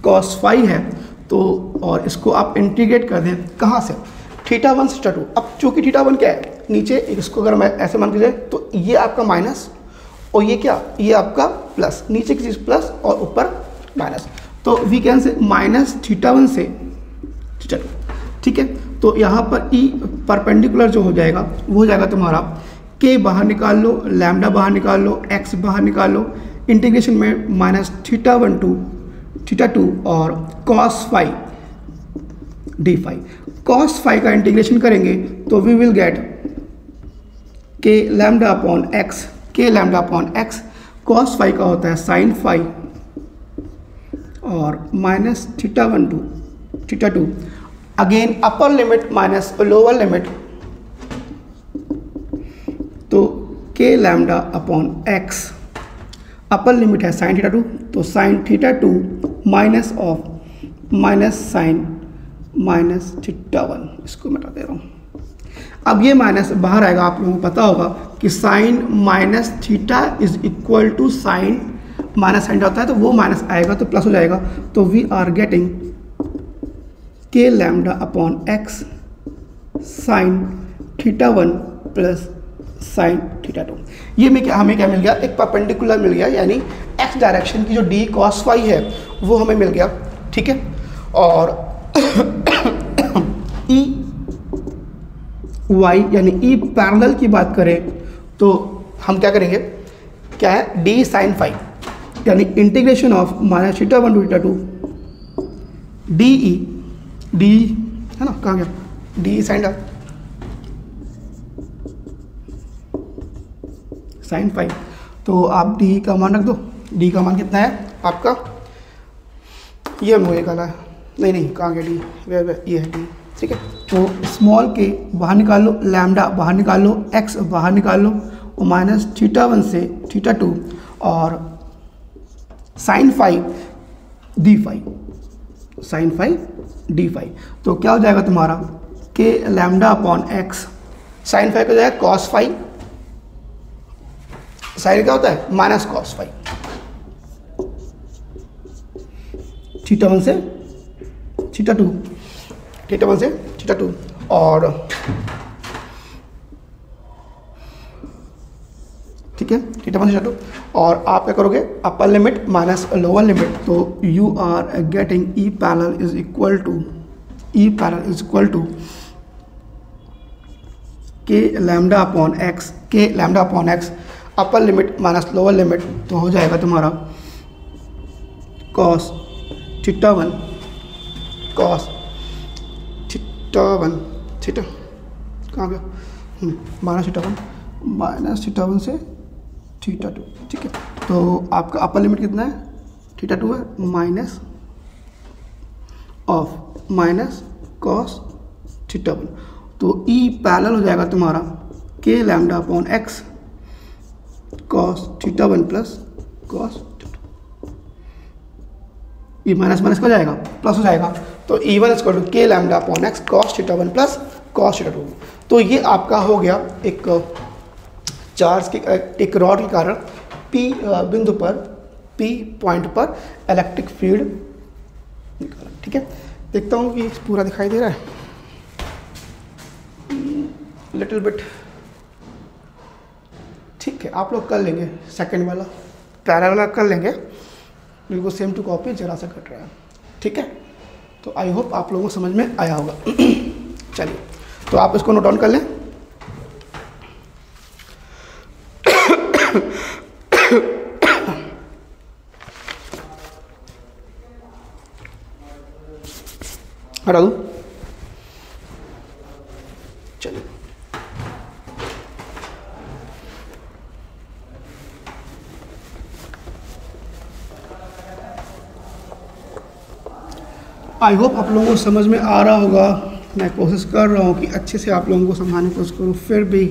कॉस फाई है, तो और इसको आप इंटीग्रेट कर दें कहाँ से, थीटा 1 से थीटा 2। अब चूंकि थीटा 1 क्या है नीचे, इसको अगर मैं ऐसे मान लीजिए तो ये आपका माइनस और ये क्या, ये आपका प्लस, नीचे की चीज़ प्लस और ऊपर माइनस, तो वी कैन से माइनस थीटा 1 से थीटा 2, ठीक है। तो यहाँ पर ई परपेंडिकुलर जो हो जाएगा वो हो जाएगा तुम्हारा के बाहर निकाल लो, लैम्डा बाहर निकाल लो, एक्स बाहर निकाल लो, इंटीग्रेशन में माइनस थीटा 1 टू थीटा 2 और cos phi D phi. Cos phi का इंटीग्रेशन करेंगे तो we will get K lambda upon X, K lambda upon X, cos phi का होता है साइन फाई और minus theta 1 to theta 2, again upper limit minus lower limit, तो K lambda upon X, upper limit है साइन थीटा 2, तो sine theta 2 minus of minus sine minus theta 1, इसको मिटा दे रहा हूँ। अब ये माइनस बाहर आएगा, आप लोगों को पता होगा कि sine minus theta is equal to sine minus sine होता है, तो वो माइनस आएगा तो प्लस हो जाएगा, तो वी आर गेटिंग के lambda upon X sine theta 1 plus sign theta 2। ये में क्या हमें क्या मिल गया, एक परपेंडिकुलर मिल गया, यानी एक्स डायरेक्शन की जो डी कॉस फाई है वो हमें मिल गया, ठीक है। और ई वाई यानी ई पैरेलल की बात करें तो हम क्या करेंगे, क्या है डी साइन फाई, यानी integration of minus theta 1 to theta 2 D E, D है ना, कहाँ गया डी साइन साइन फाई, तो आप डी का मान रख दो, डी का मान कितना है आपका, ये मुझे निकाला है, नहीं कहाँ गया डी, ये है डी, ठीक है। तो स्मॉल के बाहर निकाल लो, लैम्डा बाहर निकाल लो, एक्स बाहर निकाल लो, और माइनस थीटा 1 से थीटा 2 और sine phi D phi, sine phi D phi, तो क्या हो जाएगा तुम्हारा K lambda upon X, sine phi का हो जाएगा कॉस फाई, साइन क्या होता है माइनस कॉस फाई, थीटा 1 से थीटा 2, थीटा 1 से थीटा 2, और ठीक है थीटा 1 से थीटा 2, और आप क्या करोगे upper limit minus lower limit, तो you are getting E parallel is equal to, E parallel is equal to K lambda upon X, K lambda upon X, upper limit minus lower limit, तो हो जाएगा तुम्हारा cos theta 1, cos theta 1 theta कहाँ गया माइनस थीटा 1, माइनस थीटा 1 से थीटा 2, ठीक है। तो आपका अपर लिमिट कितना है थीटा 2 है, minus of minus cos theta 1, तो ई पैरेलल हो जाएगा तुम्हारा K lambda upon X cos theta 1 plus cos theta, ये माइनस माइनस हो जाएगा प्लस हो जाएगा, तो E1 equal to K lambda upon X cos theta 1 plus cos theta 2। तो ये आपका हो गया एक चार्ज के एक रॉड के कारण P बिंदु पर, P पॉइंट पर इलेक्ट्रिक फील्ड निकाला, ठीक है। देखता हूँ कि पूरा दिखाई दे रहा है, लिटिल बिट, ठीक है। आप लोग कर लेंगे सेकंड वाला पैरेलल वाला कर लेंगे, बिल्कुल सेम टू कॉपी, जरा सा कट रहा है, ठीक है। तो आई होप आप लोगों को समझ में आया होगा। चलिए तो आप इसको नोट डाउन कर लें। हटा दूँ, चलिए आई होप आप लोगों को समझ में आ रहा होगा मैं कोशिश कर रहा हूँ कि अच्छे से आप लोगों को समझाने की कोशिश करूँ, फिर भी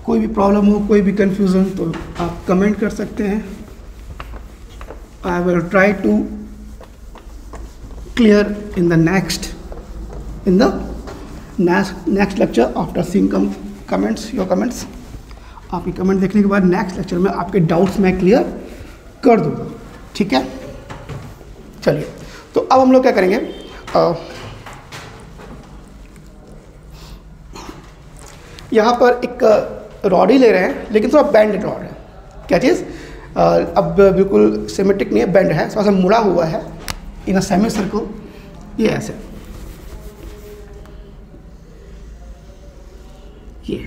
कोई भी प्रॉब्लम हो, कोई भी कन्फ्यूज़न, तो आप कमेंट कर सकते हैं। I will try to clear in the next lecture after seeing comments, your comments. आपके कमेंट देखने के बाद नेक्स्ट लेक्चर में आपके डाउट्स मैं क्लियर कर दूँगा, ठीक है। चलिए, तो अब हम लोग क्या करेंगे, यहाँ पर एक रॉड ही ले रहे हैं, लेकिन थोड़ा बैंड रॉड है। क्या चीज़, अब बिल्कुल सिमेट्रिक नहीं है, बैंड है, थोड़ा सा मुड़ा हुआ है इन अ सेमी सर्कल, ये ऐसे, ये,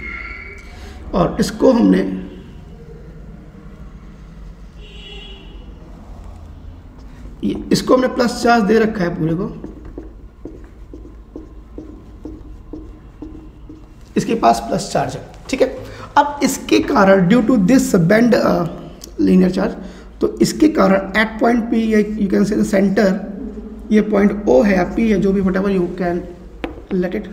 और इसको हमने प्लस चार्ज दे रखा है पूरे को, इसके पास प्लस चार्ज है, ठीक है। अब इसके कारण due to this bend linear charge, तो इसके कारण at point P, you can say the centre, ये पॉइंट ओ है या पी है, जो भी whatever you can let it,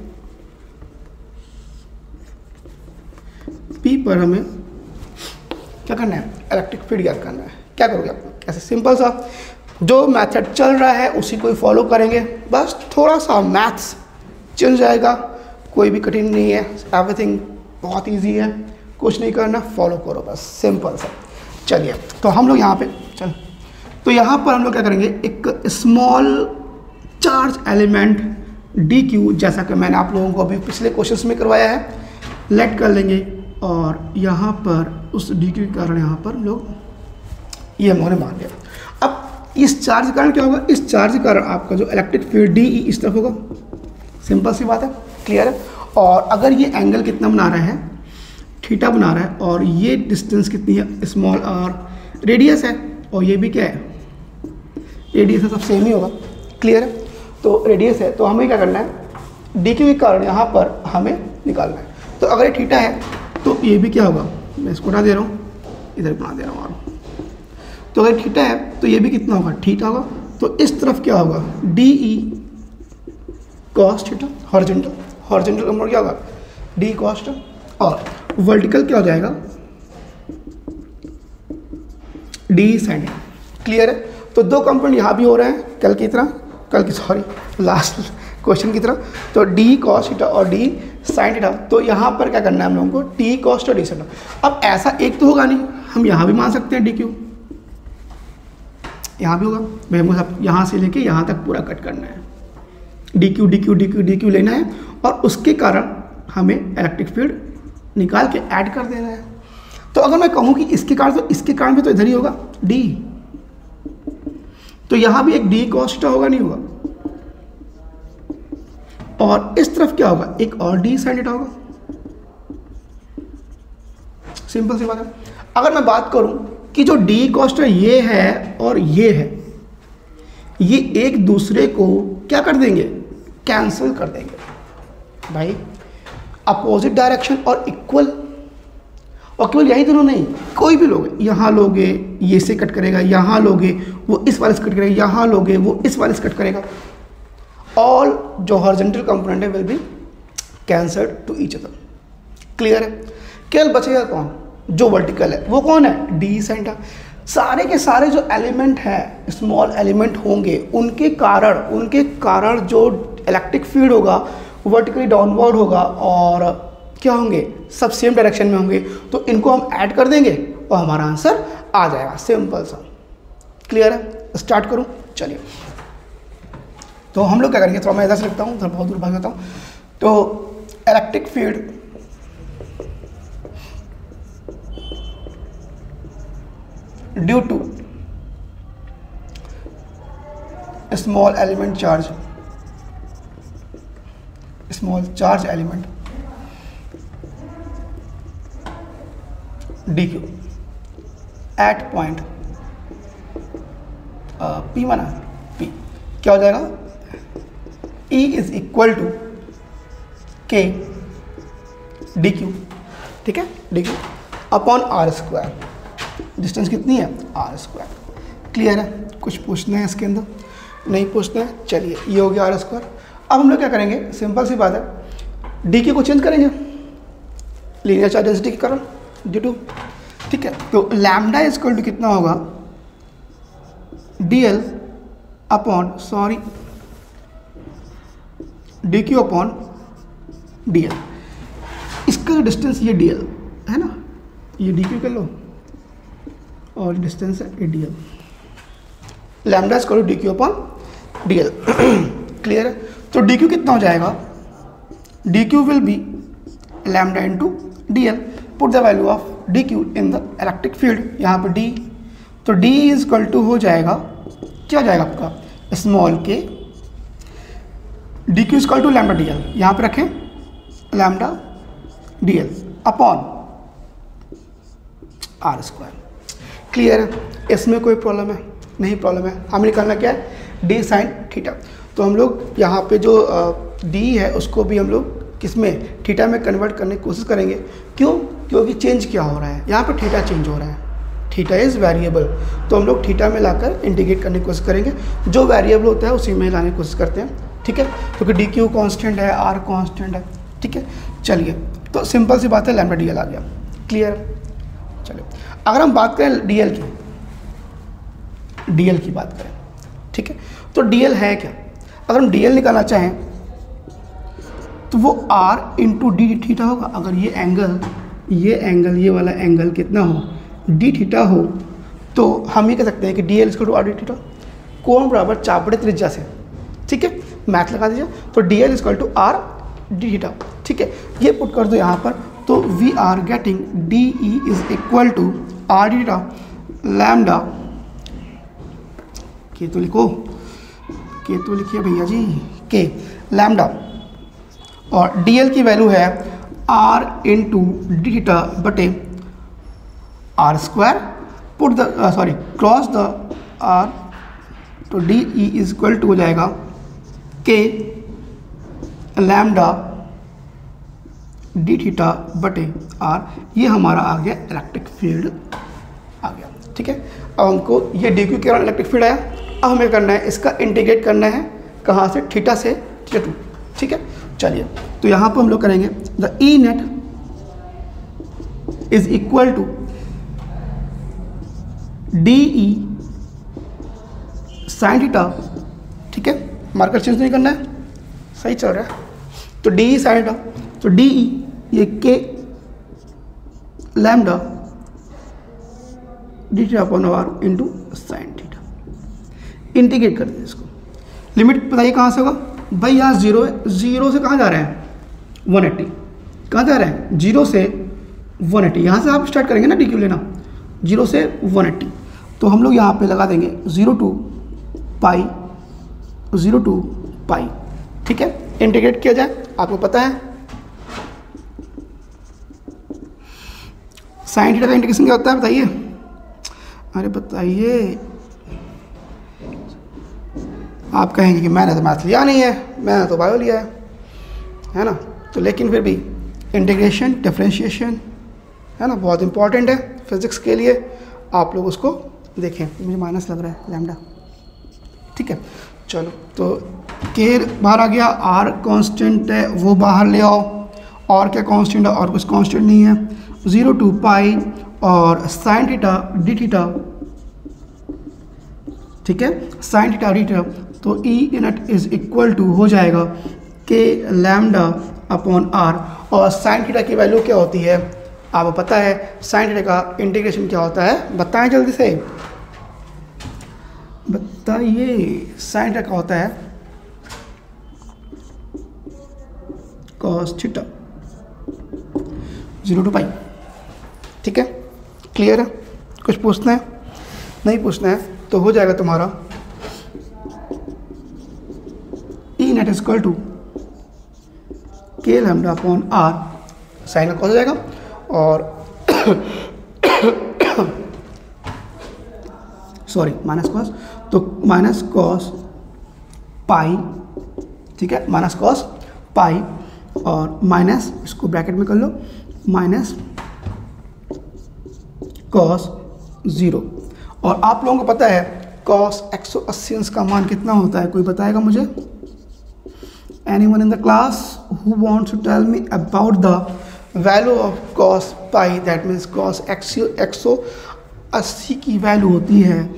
P पर हमें क्या करना है, इलेक्ट्रिक फील्ड ज्ञात करना है। क्या करोगे आप, कैसे, सिंपल सा, जो मेथड चल रहा है उसी को ही फॉलो करेंगे, बस थोड़ा सा मैथ्स चल जाएगा, कोई भी कठिन नहीं है, एवरीथिंग बहुत इजी है, कुछ नहीं करना, फॉलो करो बस, सिंपल सा। चलिए, तो हम लोग यहाँ पे तो यहाँ पर हम लोग क्या करेंगे, एक small charge element d Q, जैसा कि मैंने आप लोगों को अभी पिछले क्वेश्चंस में करवाया है, लेट कर लेंगे, और यहाँ पर उस डी क्यू के कारण यहाँ पर लोग ये हम लोगों ने मान लिया। अब इस चार्ज के कारण क्या होगा, इस चार्ज के कारण आपका जो इलेक्ट्रिक फील्ड डी ई इस तरफ होगा, सिंपल सी बात है, क्लियर है। और अगर ये एंगल कितना बना रहा है, थीटा बना रहा है, और ये डिस्टेंस कितनी है, स्मॉल और रेडियस है, और ये भी क्या है, रेडियस है, सब सेम ही होगा, क्लियर है। तो रेडियस है, तो हमें क्या करना है, डी क्यू के कारण यहाँ पर हमें निकालना है। तो अगर ये थीटा है तो ये भी क्या होगा, मैं इसको बना दे रहा हूँ, इधर बना दे रहा हूँ, और तो अगर थीटा है तो ये भी कितना होगा, थीटा होगा। तो इस तरफ क्या होगा, D E cos theta, horizontal component क्या होगा, डी कॉस थीटा, और वर्टिकल क्या हो जाएगा, डी साइन, क्लियर है। तो दो कंपोनेंट यहाँ भी हो रहे हैं, सॉरी लास्ट क्वेश्चन की तरह, तो डी कॉस थीटा और डी साइन थीटा। तो यहाँ पर क्या करना है हम लोगों को, टी कॉस और डी साइन। अब ऐसा एक तो होगा नहीं, हम यहाँ भी मान सकते हैं डी क्यू, यहाँ भी होगा भाई, हमको सब यहाँ से लेके यहाँ तक पूरा कट करना है, d Q D Q D Q D Q लेना है, और उसके कारण हमें इलेक्ट्रिक फील्ड निकाल के ऐड कर देना है। तो अगर मैं कहूँ कि इसके कारण, तो इसके कारण भी तो इधर ही होगा डी, तो यहाँ भी एक डी कॉस थीटा होगा, नहीं होगा, और इस तरफ क्या होगा, एक और डी साइन थीटा होगा, सिंपल सी बात है। अगर मैं बात करूं कि जो डी कॉस थीटा ये है और ये है, ये एक दूसरे को क्या कर देंगे, कैंसिल कर देंगे भाई, अपोजिट डायरेक्शन और इक्वल, और केवल यही दोनों नहीं, कोई भी लोगे, यहाँ लोगे ये से कट करेगा, यहाँ लोगे वो इस वाले से कट करेगा, यहाँ लोगे वो इस वाले से कट करेगा, ऑल जो हॉरिजॉन्टल कंपोनेंट है will be cancelled to each other, clear है। केवल बचेगा कौन, जो वर्टिकल है, वो कौन है, डी साइन थीटा। सारे के सारे जो एलिमेंट हैं, स्मॉल एलिमेंट होंगे, उनके कारण जो इलेक्ट्रिक फील्ड होगा वर्टिकली डाउनवर्ड होगा, और क्या होंगे, सब सेम डायरेक्शन में होंगे। तो इनको हम ऐड कर देंगे और हमारा आंसर आ जाएगा, सिंपल सा, क्लियर है। स्टार्ट करूं, चलिए। तो हम लोग क्या करेंगे, थोड़ा मैं ऐसा से लिखता हूँ, बहुत दूर भाग जाता हूँ। तो electric field due to small charge element d q at point P माना पी, क्या हो जाएगा, E इज इक्वल टू के डी क्यू, ठीक है, d Q upon r square. Distance कितनी है, आर स्क्वायर, क्लियर है। कुछ पूछना है इसके अंदर, नहीं पूछते हैं। चलिए ये हो गया आर स्क्वायर। अब हम लोग क्या करेंगे, सिंपल सी बात है, डी क्यू को चेंज करेंगे लीनियर चार्ज डेंसिटी के कारण ड्यू टू, ठीक है। तो लैम्डा इक्वल टू कितना होगा, D l upon sorry D Q upon D L. इसका जो डिस्टेंस ये डी एल है ना, ये डी क्यू कर लो और डिस्टेंस है a d l, lambda equal to D Q upon D l. Clear है। तो डी क्यू कितना हो जाएगा, d q will be lambda into D l. Put the value of d q in the electric field, यहाँ पर डी, तो डी इज इक्वल टू हो जाएगा, क्या हो जाएगा आपका small k D q is equal to lambda D l, यहाँ पर रखें lambda D l upon r square. Clear है। इसमें कोई प्रॉब्लम है नहीं, प्रॉब्लम है। हमें निकालना क्या है, डी साइन थीटा। तो हम लोग यहाँ पे जो डी है उसको भी हम लोग किस में, थीटा में कन्वर्ट करने की कोशिश करेंगे। क्यों, क्योंकि चेंज क्या हो रहा है यहाँ पे, थीटा चेंज हो रहा है, थीटा इज़ वेरिएबल, तो हम लोग थीटा में लाकर इंटीग्रेट करने की कोशिश करेंगे। जो वेरिएबल होता है उसी में लाने की कोशिश करते हैं, ठीक है। क्योंकि डी क्यू कॉन्स्टेंट है, आर कॉन्स्टेंट है, ठीक है। चलिए तो सिंपल सी बात है, लैम्डा डी एल आ गया। क्लियर। चलिए अगर हम बात करें डी एल की बात करें, ठीक है। तो डी एल है क्या, अगर हम डी एल निकालना चाहें तो वो आर इंटू डी थीटा होगा। अगर ये एंगल ये वाला एंगल कितना हो, डी थीटा हो, तो हम ये कह सकते हैं कि d l equal to r d theta, कोण बराबर चापड़े त्रिज्या से, ठीक है। मैथ लगा दीजिए, तो d l equal to r d theta, ठीक है। ये पुट कर दो यहाँ पर, तो we are getting D E is equal to r d theta lambda, के तो लिखो, के तो लिखिए भैया जी, के लैम्डा, और डी एल की वैल्यू है आर इंटू डी थीटा बटे R square. Put the sorry cross the R, तो D E is equal to हो जाएगा के लैम्डा डी थीटा बटे आर। ये हमारा आ गया इलेक्ट्रिक फील्ड आ गया, ठीक है। अब हमको ये डी क्यू के कारण इलेक्ट्रिक फील्ड आया। अब हमें करना है, इसका इंटीग्रेट करना है, कहाँ से, थीटा से थीटा टू, ठीक है। चलिए तो यहाँ पर हम लोग करेंगे the e net is equal to d E sine theta, ठीक है। मार्कर चेंज नहीं करना है, सही चल रहा है। तो डी ई साइन थीटा, तो डी ई ये k lambda D theta upon r into sine theta. Integrate कर दीजिए इसको। लिमिट बताइए कहाँ से होगा भाई, यहाँ जीरो है, जीरो से कहाँ जा रहे हैं 180, कहाँ जा रहे हैं 0 से 180, यहाँ से आप स्टार्ट करेंगे ना डी क्यू लेना, 0 से 180। तो हम लोग यहाँ पे लगा देंगे 0 to पाई, 0 to पाई, ठीक है। इंटीग्रेट किया जाए, आपको पता है साइन थीटा का इंटीग्रेशन क्या होता है बताइए, अरे बताइए। आप कहेंगे कि मैंने तो मैथ लिया नहीं है, मैंने तो बायो लिया है ना। तो लेकिन फिर भी इंटीग्रेशन डिफरेंशिएशन है ना, बहुत इंपॉर्टेंट है फिजिक्स के लिए। आप लोग उसको देखें, मुझे माइनस लग रहा है लैम्डा, ठीक है। चलो तो के बाहर आ गया, आर कांस्टेंट है वो बाहर ले आओ, और क्या कांस्टेंट है, और कुछ कांस्टेंट नहीं है। 0 to पाई और साइन थीटा डी थीटा, ठीक है, साइन थीटा डी थीटा। तो ई इनट इज इक्वल टू हो जाएगा के लैम्डा अपॉन आर, और साइन थीटा की वैल्यू क्या होती है आपको पता है, साइन थीटा का इंटीग्रेशन क्या होता है बताएं जल्दी से बताइए। साइन थीटा का होता है कॉस थीटा 0 to पाई, ठीक है। क्लियर है, कुछ पूछना है, नहीं पूछना है तो हो जाएगा तुम्हारा E net equal to K lambda upon R, sign का कॉस हो जाएगा, और सॉरी माइनस कॉस, तो माइनस कॉस पाई, ठीक है, माइनस कॉस पाई, और माइनस इसको ब्रैकेट में कर लो, माइनस कॉस 0। और आप लोगों को पता है कॉस 180 इसका मान कितना होता है, कोई बताएगा मुझे? Anyone in the class who wants to tell me about the value of cos pi, that means cos 180 की वैल्यू होती है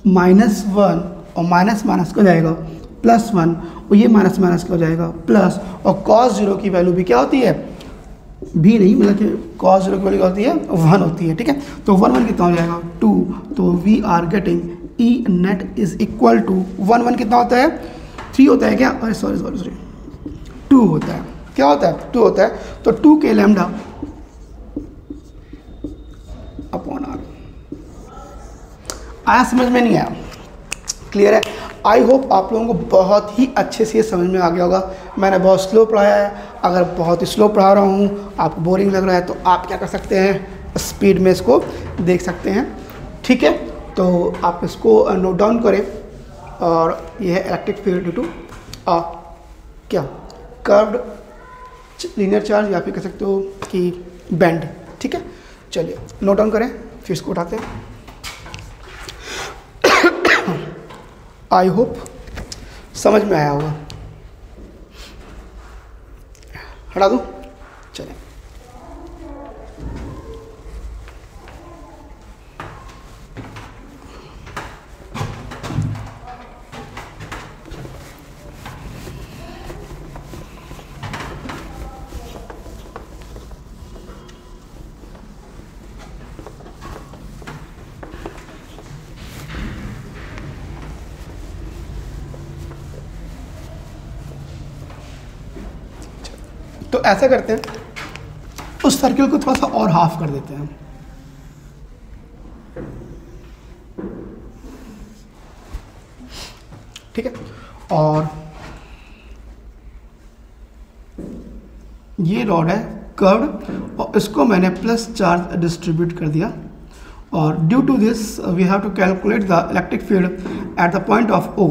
-1 और माइनस माइनस का जाएगा +1 और ये माइनस माइनस का हो जाएगा प्लस, और cos 0 की वैल्यू भी क्या होती है, भी नहीं मतलब कि cos 0 की वैल्यू क्या होती है 1 होती है, ठीक है। तो 1 कितना हो जाएगा 2, तो we are getting E net is equal to 1 कितना होता है 3 होता है क्या, अरे सॉरी 2 होता है, क्या होता है 2 होता है, तो 2 के लैम्डा अपॉन आर। आया समझ में नहीं आया? क्लियर है? आई होप आप लोगों को बहुत ही अच्छे से ये समझ में आ गया होगा। मैंने बहुत स्लो पढ़ाया है, अगर बहुत ही स्लो पढ़ा रहा हूँ, आपको बोरिंग लग रहा है, तो आप क्या कर सकते हैं, स्पीड में इसको देख सकते हैं, ठीक है। तो आप इसको नोट डाउन करें, और ये है इलेक्ट्रिक फील्ड ड्यू टू क्या कर्व्ड लीनियर चार्ज, या फिर कह सकते हो कि बेंड, ठीक है। चलिए नोट डाउन करें, फिर इसको उठाते हैं। आई होप समझ में आया होगा। हटा दूँ? चलिए तो ऐसा करते हैं, उस सर्किल को थोड़ा सा और हाफ कर देते हैं, ठीक है। और ये रॉड है कर्व्ड, और इसको मैंने प्लस चार्ज डिस्ट्रीब्यूट कर दिया, और due to this we have to calculate the electric field at the point of O,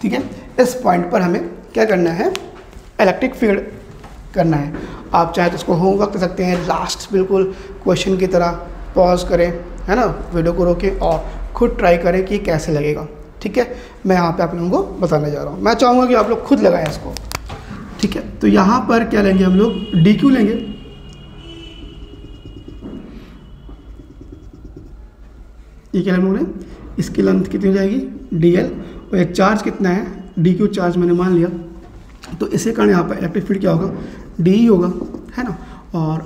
ठीक है। इस पॉइंट पर हमें क्या करना है, इलेक्ट्रिक फील्ड करना है। आप चाहे तो इसको होमवर्क कर सकते हैं, लास्ट बिल्कुल क्वेश्चन की तरह पॉज करें, है ना, वीडियो को रोकें और खुद ट्राई करें कि कैसे लगेगा, ठीक है। मैं यहाँ पे आप लोगों को बताने जा रहा हूँ, मैं चाहूँगा कि आप लोग खुद लगाएं इसको, ठीक है। तो यहाँ पर क्या लेंगे हम लोग, DQ लेंगे, ये क्या हम लोग ने, इसकी लेंथ कितनी हो जाएगी DL, और ये चार्ज कितना है DQ चार्ज मैंने मान लिया, तो इसी कारण यहाँ पर इलेक्ट्रिक फील्ड क्या होगा DE होगा, है ना। और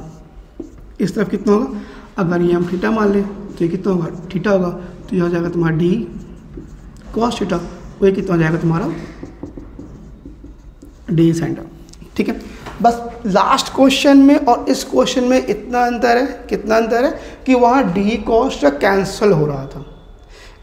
इस तरफ कितना होगा, अगर ये हम थीटा मान लें तो ये कितना होगा थीटा होगा, तो यह हो जाएगा तुम्हारा DE cos थीटा, वो ये कितना हो जाएगा तुम्हारा DE sin थीटा, ठीक है। बस लास्ट क्वेश्चन में और इस क्वेश्चन में इतना अंतर है, कितना अंतर है कि वहाँ DE cos थीटा कैंसिल हो रहा था,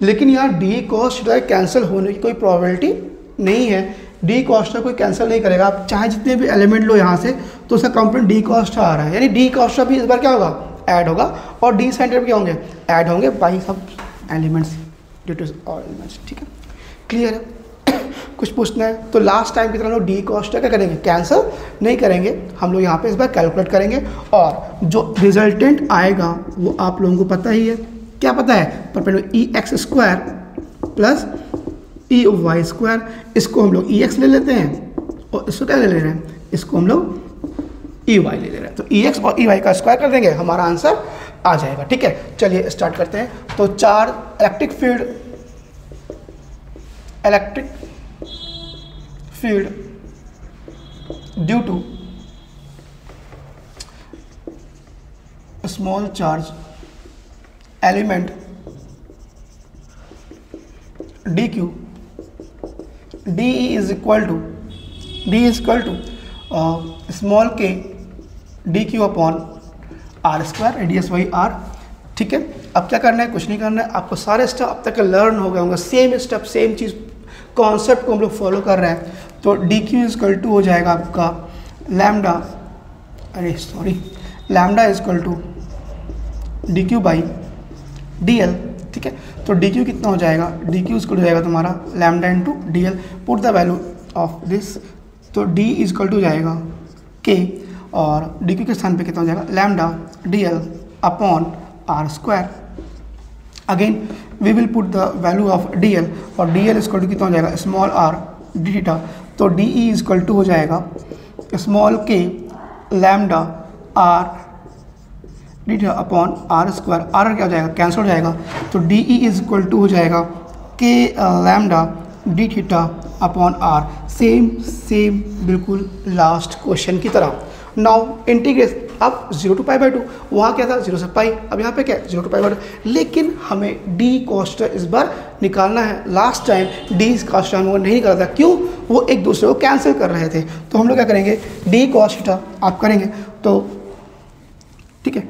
लेकिन यहाँ DE cos थीटा कैंसिल होने की कोई प्रोबेबिलिटी नहीं है। DE cos थीटा कोई कैंसिल नहीं करेगा, आप चाहे जितने भी एलिमेंट लो यहाँ से, तो उसका कंपोनेंट DE cos थीटा आ रहा है, यानी DE cos थीटा भी इस बार क्या होगा ऐड होगा, और DE sin थीटा भी क्या होंगे ऐड होंगे बाई सब elements due to all elements, ठीक है। क्लियर है? कुछ पूछना है तो लास्ट टाइम की तरह लोग DE cos थीटा क्या करेंगे, कैंसिल नहीं करेंगे, हम लोग यहाँ पे इस बार कैलकुलेट करेंगे, और जो रिजल्टेंट आएगा वो आप लोगों को पता ही है, क्या पता है, perpendicular EX square plus EY square, इसको हम लोग EX ले लेते हैं, और इसको क्या ले रहे हैं, इसको हम लोग EY ले ले रहे हैं, तो EX और EY का स्क्वायर कर देंगे, हमारा आंसर आ जाएगा, ठीक है। चलिए स्टार्ट करते हैं। तो charge electric field due to small charge element DQ, DE is equal to small k DQ upon R square, radius by R, ठीक है। अब क्या करना है, कुछ नहीं करना है, आपको सारे स्टेप अब तक लर्न हो गए होंगे, सेम स्टेप सेम चीज़ कॉन्सेप्ट को हम लोग फॉलो कर रहे हैं। तो DQ इज इक्वल टू हो जाएगा आपका lambda, lambda is equal to DQ by DL, ठीक है। तो DQ कितना हो जाएगा, DQ इज इक्वल हो जाएगा तुम्हारा lambda into DL, put the value of this, तो D इज इक्वल टू हो जाएगा K, और DQ के स्थान पे कितना हो जाएगा lambda DL upon R square, again we will put the value of D l, और डी एल इक्वल टू कितना हो जाएगा, स्मॉल आर डी थीटा, तो डी ई इक्वल टू हो जाएगा स्मॉल के lambda r d theta upon r square, r क्या हो जाएगा, कैंसिल हो जाएगा, तो D E is equal to हो जाएगा के lambda D theta upon r, same बिल्कुल लास्ट क्वेश्चन की तरह। नाउ इंटीग्रेट, अब 0 टू पाई बाई 2, वहाँ क्या था 0 से पाई, अब यहाँ पे क्या 0 टू पाई बाई 2, लेकिन हमें डी कॉस्ट इस बार निकालना है। लास्ट टाइम डी कॉस्ट वो नहीं निकाला था, क्यों, वो एक दूसरे को कैंसिल कर रहे थे, तो हम लोग क्या करेंगे, डी कॉस्ट आप करेंगे, तो ठीक है,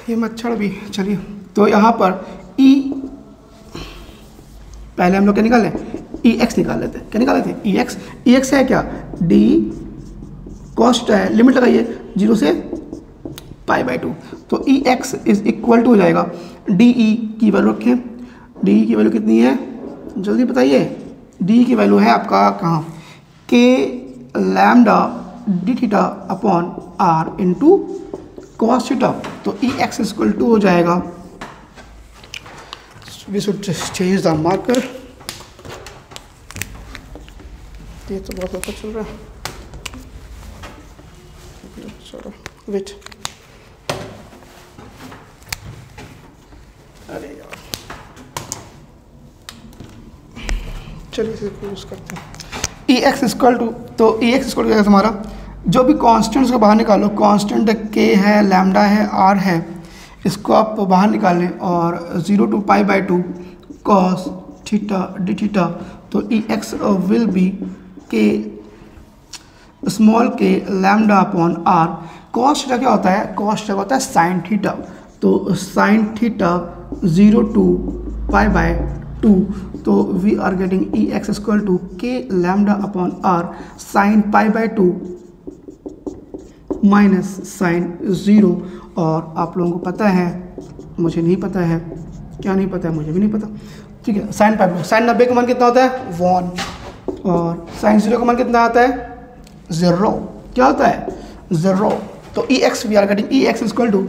ये मच्छर भी, चलिए, तो यहाँ पर ई पहले हम लोग क्या निकाल लें, ई एक्स निकाल लेते हैं, क्या निकाल लेते हैं, ई एक्स है क्या, डी कॉस्ट है, लिमिट लगाइए 0 से पाई बाई 2, तो ई एक्स इज इक्वल टू हो जाएगा डी ई की वैल्यू रखें, डी की वैल्यू कितनी है, जल्दी बताइए, डी की वैल्यू है आपका कहाँ, k lambda D theta upon r into cos theta, तो ई एक्स इक्वल टू हो जाएगा, we should change the marker, ये तो बहुत अच्छा चल रहा है, चलो वेट, अरे यार, चलिए इसे यूज करते हैं, ई एक्स इक्वल टू, तो ई एक्स इक्वल टू हमारा जो भी कांस्टेंट्स को बाहर निकालो, कांस्टेंट के है, लैम्डा है, आर है, इसको आप बाहर निकाल लें, और 0 to pi by 2 cos theta D theta, तो ई X will be K small के lambda upon R, cos theta क्या होता है, कॉस थीटा होता है साइन थीटा, तो sine theta 0 to pi by 2, तो we are getting E x equal to K lambda upon R sine pi by 2 minus sine 0, और आप लोगों को पता है, मुझे नहीं पता है, क्या नहीं पता है, मुझे भी नहीं पता, ठीक है, साइन पाई, साइन 90 का मान कितना होता है 1, और साइन 0 का मान कितना आता है 0, क्या होता है 0, तो ई X we are getting E x equal to,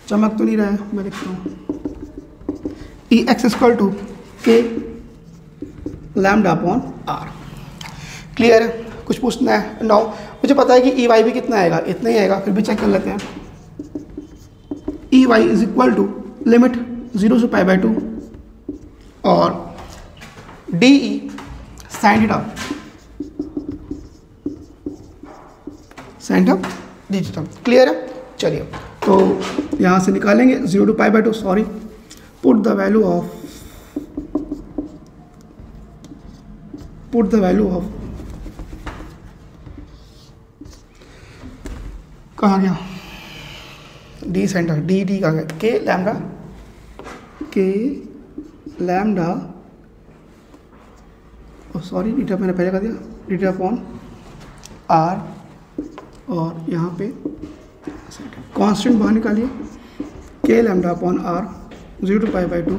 चमक तो नहीं रहा है, मैं लिखता हूँ, E x equal to K lambda upon R, clear है, कुछ पूछना है, नाउ मुझे पता है कि ई वाई भी कितना आएगा, इतना ही आएगा, फिर भी चेक कर लेते हैं, e y is equal to limit 0 से पाई बाई 2, और D E sine theta D theta, clear है, चलिए, तो यहाँ से निकालेंगे 0 to pi by 2, sorry, put the value of कहाँ गया, डी सेंटर, डी कहाँ गया, के लैम्डा सॉरी डीटा मैंने पहले कर दिया, डीटा अपॉन आर, और यहाँ पे कांस्टेंट बाहर निकालिए, k lambda upon r 0 to pi by 2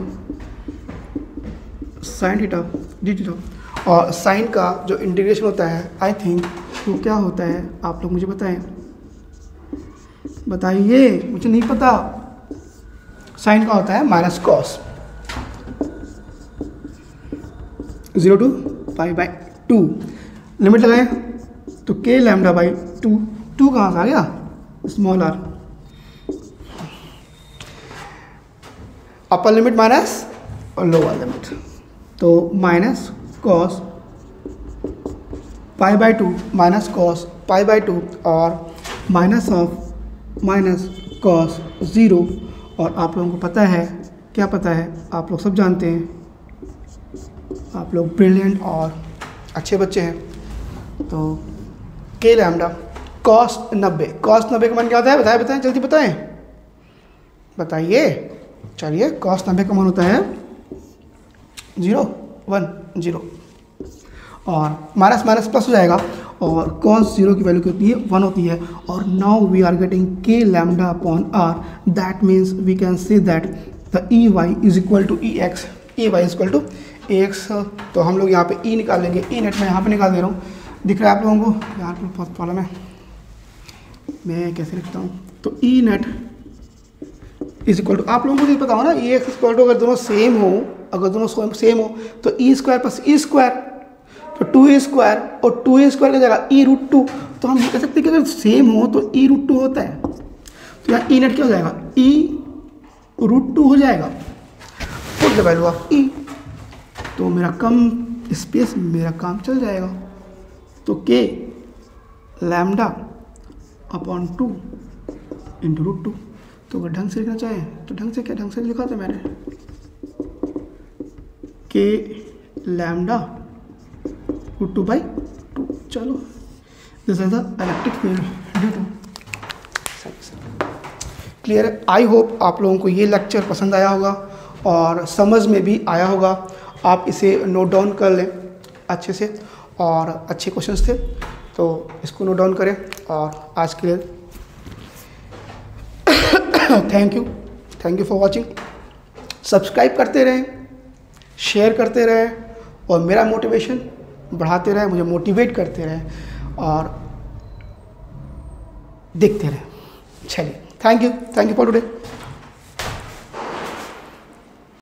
sine theta D theta, और साइन का जो इंटीग्रेशन होता है, आई थिंक वो क्या होता है, आप लोग मुझे बताइए, मुझे नहीं पता, साइन का होता है minus cos, 0 to pi by 2, limit लगाए, तो के लैम्डा बाई 2 कहाँ से आ गया, small r, upper limit minus और लोअर लिमिट, तो minus cos pi by 2 minus cos pi by 2, और माइनस ऑफ माइनस कॉस 0, और आप लोगों को पता है, क्या पता है, आप लोग सब जानते हैं, आप लोग ब्रिलियंट और अच्छे बच्चे हैं, तो के लैम्डा कॉस 90 का मान क्या होता है, बताएं जल्दी बताइए, चलिए, कॉस 90 का मान होता है 0 1 0, और माइनस माइनस प्लस हो जाएगा, और कॉस 0 की वैल्यू कितनी है 1 होती है, और नाउ वी आर गेटिंग के lambda upon r, that means we can say that the e y is equal to E x, e y is equal to a x, तो हम लोग यहाँ पे ई निकालेंगे, ई नेट में यहाँ पे निकाल दे रहा हूँ, दिख रहा है आप लोगों को, यहाँ पर बहुत प्रॉब्लम है, मैं कैसे लिखता हूँ, तो ई नेट इज इक्वल टू, आप लोगों को ये पता हो ना, ई एक्स इक्वल टू अगर दोनों सेम हो, अगर दोनों सेम हो तो E square plus E square, तो 2 स्क्वायर और 2 स्क्वायर की जगह ई रूट 2, तो हम ये कह सकते हैं कि अगर सेम हो तो ई रूट 2 होता है, तो यहाँ ई नेट क्या हो जाएगा, ई रूट 2 हो जाएगा। पुट द वैल्यू ऑफ ई, तो मेरा कम स्पेस मेरा काम चल जाएगा। तो K lambda upon 2 into root 2, तो अगर ढंग से लिखना चाहें तो ढंग से, क्या ढंग से लिखा था मैंने, के लैम्डा रूट 2/2। चलो this is the electric field due to. Clear है? आई होप आप लोगों को ये लेक्चर पसंद आया होगा और समझ में भी आया होगा। आप इसे नोट डाउन कर लें अच्छे से, और अच्छे क्वेश्चंस थे तो इसको नोट डाउन करें। और आज के लिए thank you for watching. Subscribe करते रहें, शेयर करते रहें और मेरा मोटिवेशन बढ़ाते रहें, मुझे मोटिवेट करते रहें और देखते रहें। चलिए, थैंक यू फॉर टुडे।